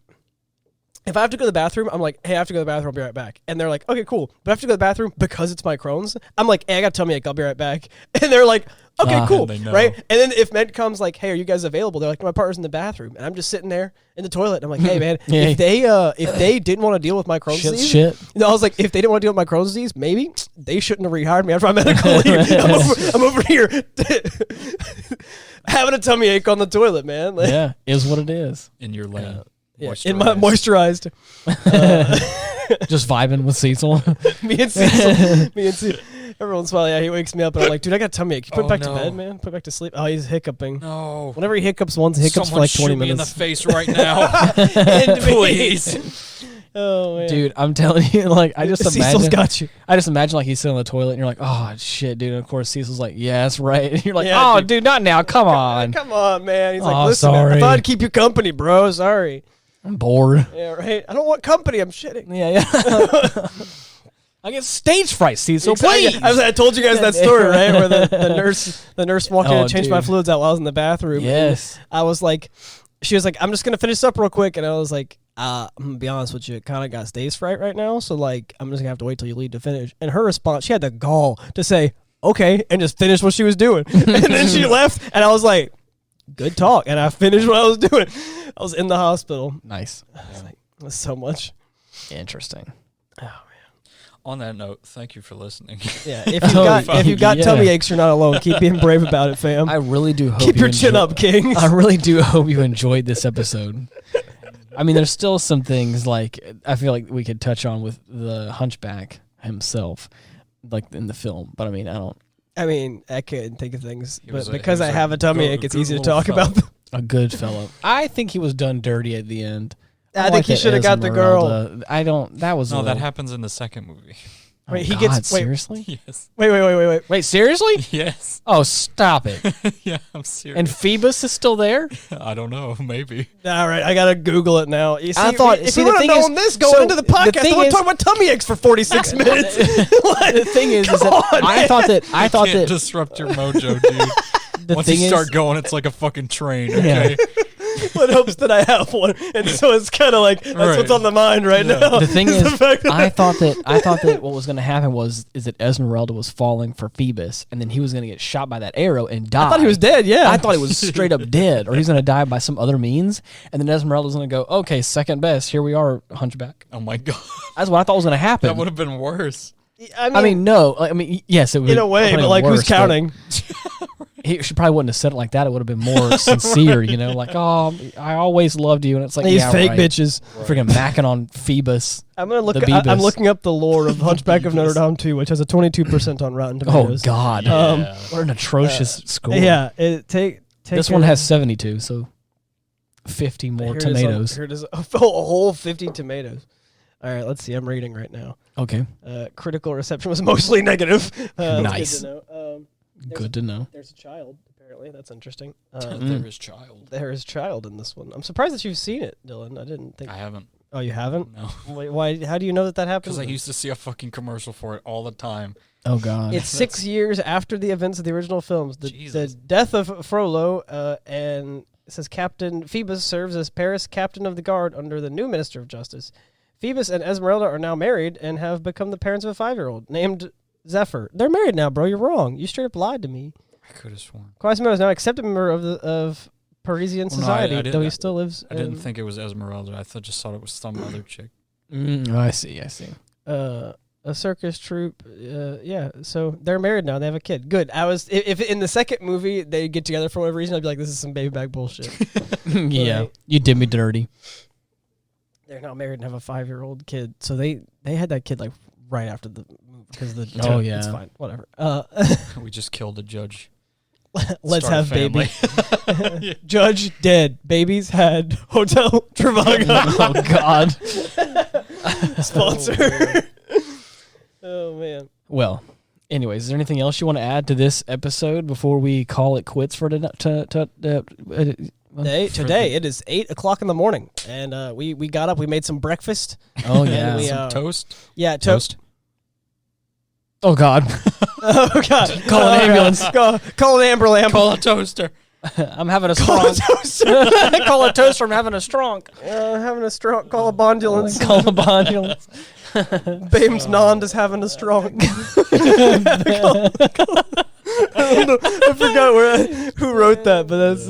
if I have to go to the bathroom, I'm like, hey, I have to go to the bathroom. I'll be right back. And they're like, okay, cool. But I have to go to the bathroom because it's my Crohn's. I'm like, hey, I got a tummy ache. I'll be right back. And they're like, okay, cool, right? And then if Med comes like, hey, are you guys available? They're like, my partner's in the bathroom, and I'm just sitting there in the toilet. And I'm like, hey, man, if they didn't want to deal with my Crohn's disease, no, I was like, if they didn't want to deal with my Crohn's disease, maybe they shouldn't have rehired me after my medical leave. I'm over here having a tummy ache on the toilet, man. Like, yeah, is what it is. In your lane. Yeah, in my moisturized. Just vibing with Cecil. Me and Cecil. Every once in a while, he wakes me up and I'm like, dude, I got a tummy ache. You put it back to bed, man. Put it back to sleep. Oh, he's hiccuping. No. Whenever he hiccups once, he hiccups for like 20 minutes. Me in the face right now. Please. Oh, man. Dude, I'm telling you, like, I just imagine. Cecil's got you. I just imagine, like, he's sitting on the toilet and you're like, oh, shit, dude. And of course, Cecil's like, yeah, that's right. And you're like, yeah, oh, dude, not now. Come on. Come on, man. He's like, oh, listen, sorry. man, I thought I'd keep you company, bro. Sorry. I'm bored. Yeah, right. I don't want company. I'm shitting. Yeah. I get stage fright, Cecil. Please. I told you guys that story, right? Where the nurse walked in and changed my fluids out while I was in the bathroom. Yes. I was like, she was like, I'm just gonna finish this up real quick, and I was like, I'm gonna be honest with you, it kind of got stage fright right now, so like, I'm just gonna have to wait till you leave to finish. And her response, she had the gall to say, okay, and just finish what she was doing, and then she left, and I was like, good talk, and I finished what I was doing. I was in the hospital. Nice. I was like, that's so much. Interesting. Oh, man. On that note, thank you for listening. Yeah, if you've got tummy aches, you're not alone. Keep being brave about it, fam. I really do hope keep your chin up, King. I really do hope you enjoyed this episode. I mean, there's still some things like I feel like we could touch on with the Hunchback himself, like in the film. But I mean, I couldn't think of things, but because I have a tummy ache, it's easy to talk about them. A good fellow. I think he was done dirty at the end. I think he should have got the girl. That happens in the second movie. Wait, he gets seriously? Yes. Wait, seriously? Yes. Oh, stop it. Yeah, I'm serious. And Phoebus is still there? I don't know, maybe. All right, I gotta Google it now. You see, I thought if we would have known this going into the podcast, I would talk about tummy aches for 46 minutes. The thing is that I thought that disrupt your mojo, dude. Once you start going, it's like a fucking train. Okay. Yeah. What hopes that I have one, and so it's kind of like that's what's on the mind right now. The thing is, I thought that what was going to happen is that Esmeralda was falling for Phoebus, and then he was going to get shot by that arrow and die. I thought he was dead. Yeah, I thought he was straight up dead, or he's going to die by some other means, and then Esmeralda's going to go, okay, second best. Here we are, Hunchback. Oh my god, that's what I thought was going to happen. That would have been worse. I mean, no. I mean, yes, it would. In a way, but like, who's counting? He probably wouldn't have said it like that. It would have been more sincere, you know, like, oh, I always loved you. And it's like, these fake bitches. Right. Freaking macking on Phoebus. I'm looking up the lore of Hunchback of Notre Dame 2, which has a 22% on Rotten Tomatoes. Oh, God. Yeah. What an atrocious score. Yeah. This one has 72, so 50 more tomatoes. Here it is. A whole 50 tomatoes. All right, let's see. I'm reading right now. Okay. Critical reception was mostly negative. Nice. Good to know. Good to know. There's a child, apparently. That's interesting. There is child. There is child in this one. I'm surprised that you've seen it, Dylan. I didn't think. I haven't. Oh, you haven't? No. Wait, why? How do you know that happened? Because I used to see a fucking commercial for it all the time. Oh, God. It's 6 years after the events of the original films. The death of Frollo, and it says Captain Phoebus serves as Paris captain of the guard under the new Minister of Justice. Phoebus and Esmeralda are now married and have become the parents of a 5-year-old named Zephyr. They're married now, bro. You're wrong. You straight up lied to me. I could have sworn. Quasimodo is now accepted member of Parisian society, though he still lives. I didn't think it was Esmeralda. I just thought it was some other chick. I see. A circus troupe. Yeah. So they're married now. They have a kid. Good. If in the second movie they get together for whatever reason, I'd be like, this is some baby bag bullshit. Yeah. Right. You did me dirty. They're now married and have a 5-year-old kid. So they had that kid like right after the movie because the it's fine. Whatever. We just killed a judge. Let's have baby. Judge dead. Babies had Hotel Trivago. Oh, God. Sponsor. Oh, man. Well, anyways, is there anything else you want to add to this episode before we call it quits for today? Today it is 8:00 in the morning, and we got up. We made some breakfast. Oh yeah, some toast. Yeah, toast. Oh God. Oh God. Call an ambulance. Call an ambulance. Call a toaster. I'm having a strong. Call a toaster. I'm having a strong. Having a strong. Call a bondulance. Call a bondulance. Bames Nond is having a strong. I forgot who wrote that, but that's.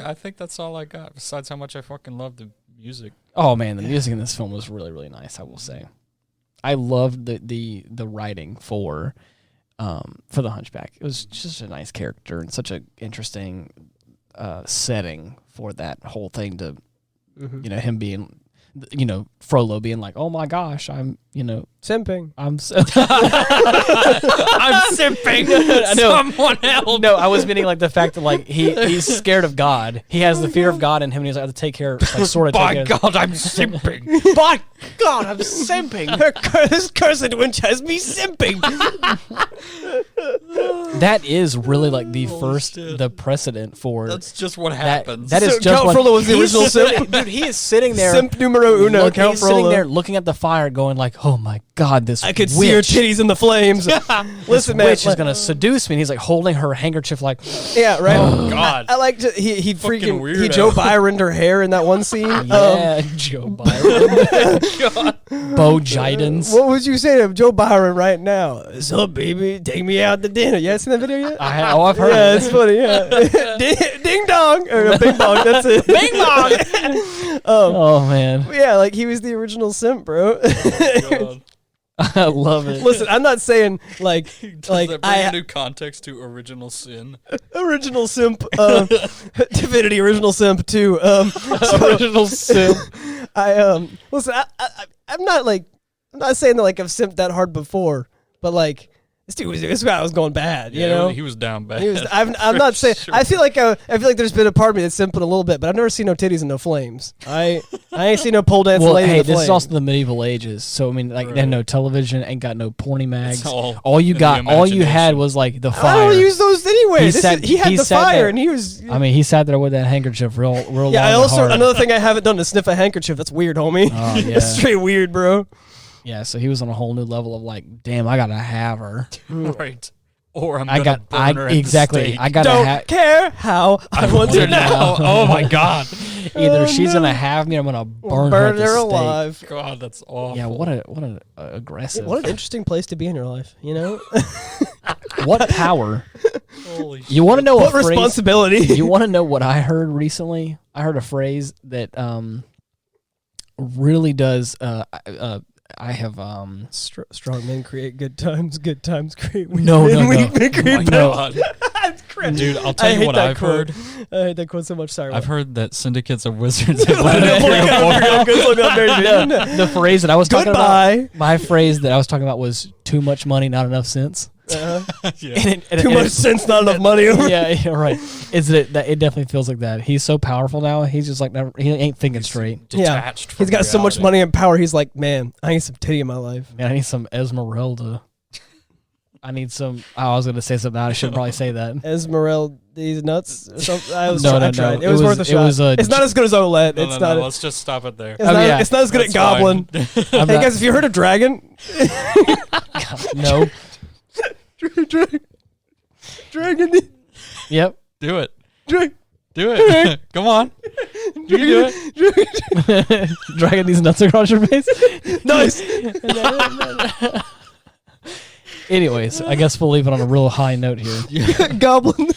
I think that's all I got. Besides how much I fucking love the music. Oh man, the music in this film was really, really nice. I will say, I loved the writing for the Hunchback. It was just a nice character and such an interesting setting for that whole thing to, him being. Frollo being like, "Oh my gosh, I'm, simping. I'm simping." I know. Someone help! No, I was meaning like the fact that like he's scared of God. He has the fear of God in him, and he's like, I have to take care, like sort of. By God, I'm simping. By God, I'm simping. This cursed winch has me simping. That is really like the Shit. the precedent for. That's just what happens. That is So just Count what Frollo was the he's original sitting- simp? Dude, he is sitting there. Simp numero uno. Count He's sitting Frollo. there looking at the fire, going like, "Oh my God, this I could witch, see her titties in the flames. Listen, man. witch is gonna seduce me." And he's like holding her handkerchief, like, Yeah, right. Oh, God. I like to, he Fucking freaking weirdo. he Joe Byroned her hair in that one scene. yeah, Joe Byron, Bo Jidens. What would you say to Joe Byron right now? What's up, baby? Take me out to dinner. You haven't seen that video yet? I've heard. Yeah, of it's funny. Yeah, ding dong or bing bong. That's it. Bing bong. Oh man, Yeah, like he was the original simp, bro. God. I love it. Listen, I'm not saying like Does like that bring I new context to original sin? original simp, Divinity original simp too. Original simp. I listen. I'm not saying that like I've simped that hard before, but like this guy was going bad. You know, he was down bad. I'm not saying. Sure. I feel like there's been a part of me that's simping a little bit, but I've never seen no titties and no flames. I ain't seen no pole dancing Well, lady. hey, in the this is flame. also the medieval ages, so I mean, like, they had no television, ain't got no porny mags. all you in got, the all you had imagination. was like the I fire. don't use those anyway. He sat the fire, there- and he was. I mean, he sat there with that handkerchief real yeah. long I and also hard. another thing I haven't done is sniff a handkerchief. That's weird, homie. Oh, yeah. That's straight weird, bro. Yeah, so he was on a whole new level of like, damn, I gotta have her. right. Or I'm I gonna got, burn her at the exactly. stake. I gotta Don't have. care how I want to know. Oh my God. Either Oh, she's no. gonna have me, or I'm gonna burn, Burn her at her the stake. alive. God, that's awful. Yeah, what an aggressive. What an interesting place to be in your life, you know? What power? Holy shit. You want to know What what phrase? responsibility? You want to know what I heard recently? I heard a phrase that really does. I have Strong men create good times create weak No, men. no, no. Weak men create My bad. God. That's crazy. Dude, I'll I tell you hate what that I've quote. heard. I hate that quote so much. Sorry. I've heard that syndicates of wizards have the phrase that I was talking Goodbye. about. My phrase that I was talking about was too much money, not enough sense. Yeah. Too much sense, not enough money. Yeah, right. Is it that it definitely feels like that? He's so powerful now. He's just like never, he ain't thinking straight. Detached from He's got so much reality. money and power. He's like, man, I need some titty in my life. Man, I need some Esmeralda. I need some. Oh, I was gonna say something. I shouldn't probably say that. Esmeralda, these nuts. Or something. I No, tried. no. It was worth a shot. It's not as good as Olette. No, it's no, not. no, let's just stop it there. It's not as good at That's fine. Goblin. Hey guys, have you heard of Dragon? No. Dragon. Yep. Do it. Dragon. Do it. Come on. You can do it. Dragging these nuts across your face. Nice. Anyways, I guess we'll leave it on a real high note here. Goblin.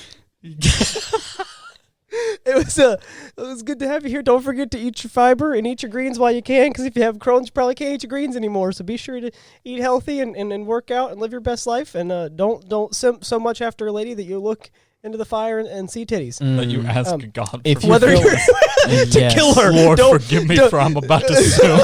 It was good to have you here. Don't forget to eat your fiber and eat your greens while you can, because if you have Crohn's, you probably can't eat your greens anymore. So be sure to eat healthy and work out and live your best life. And don't simp so much after a lady that you look into the fire and see titties. That you ask God if for you Whether feel- you're to Yes. kill her. Lord, Don't- forgive me don't- for I'm about to sue.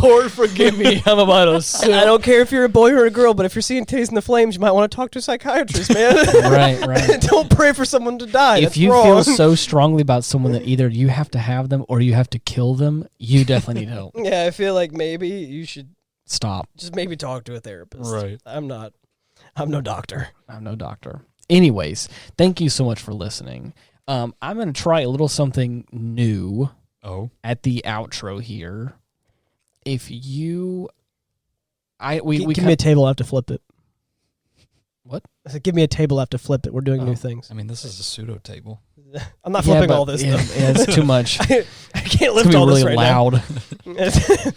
Lord, forgive me. I'm about to I sue. don't care if you're a boy or a girl, but if you're seeing titties in the flames, you might want to talk to a psychiatrist, man. Right. Don't pray for someone to die. If That's you wrong. feel so strongly about someone that either you have to have them or you have to kill them, you definitely need help. Yeah, I feel like maybe you should Stop. just maybe talk to a therapist. Right. I'm no doctor. I'm no doctor. Anyways, thank you so much for listening. I'm going to try a little something new Oh. at the outro here. If you... Give me a table, I have to flip it. What? I said, give me a table. I have to flip it. We're doing Oh, new things. I mean, this is a pseudo table. I'm not flipping all this, yeah, though. yeah, it's too much. I can't It's lift gonna all be this really right loud. now.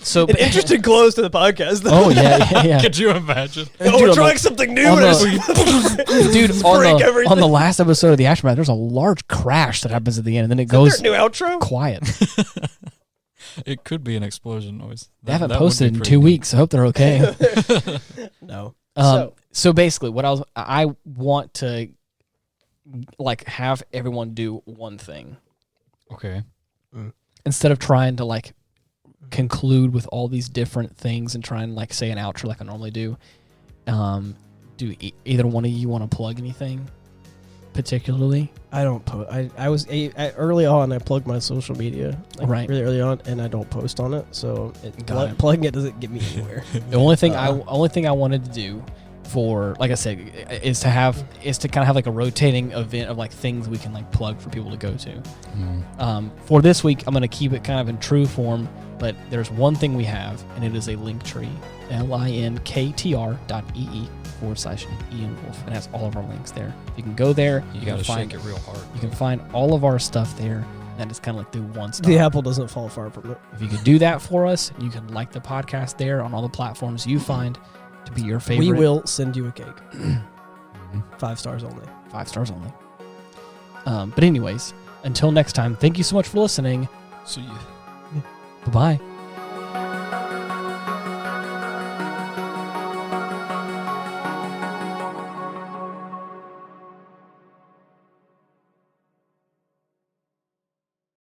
So An interesting close to the podcast, though. Oh yeah. Could you imagine? Oh, we're trying something new. on and the- Dude, break everything. on the last episode of the Aftermath, there's a large crash that happens at the end, and then it Is there goes a new outro? quiet. It could be an explosion noise. They haven't that would posted be in pretty 2 neat. weeks. I hope they're okay. No. So basically, I want to like have everyone do one thing Okay. instead of trying to like conclude with all these different things and try and like say an outro like I normally do. Do either one of you want to plug anything particularly? I don't post. I was early on. I plugged my social media, Right. really early on, and I don't post on it. So Got it. plugging it doesn't get me anywhere. The only thing I wanted to do for, like I said, is to kind of have like a rotating event of like things we can like plug for people to go to. For this week, I'm going to keep it kind of in true form, but there's one thing we have, and it is a link tree, linktr.ee/Ian Wolf. It has all of our links there. You can go there. You can gotta find shake it real hard. You can find all of our stuff there. And it's kind of like the one stop. The apple doesn't fall far from it. If you could do that for us, you can like the podcast there on all the platforms you find to be your favorite. We will send you a cake. 5 stars only. 5 stars only. But anyways, until next time, thank you so much for listening. See ya. Bye-bye.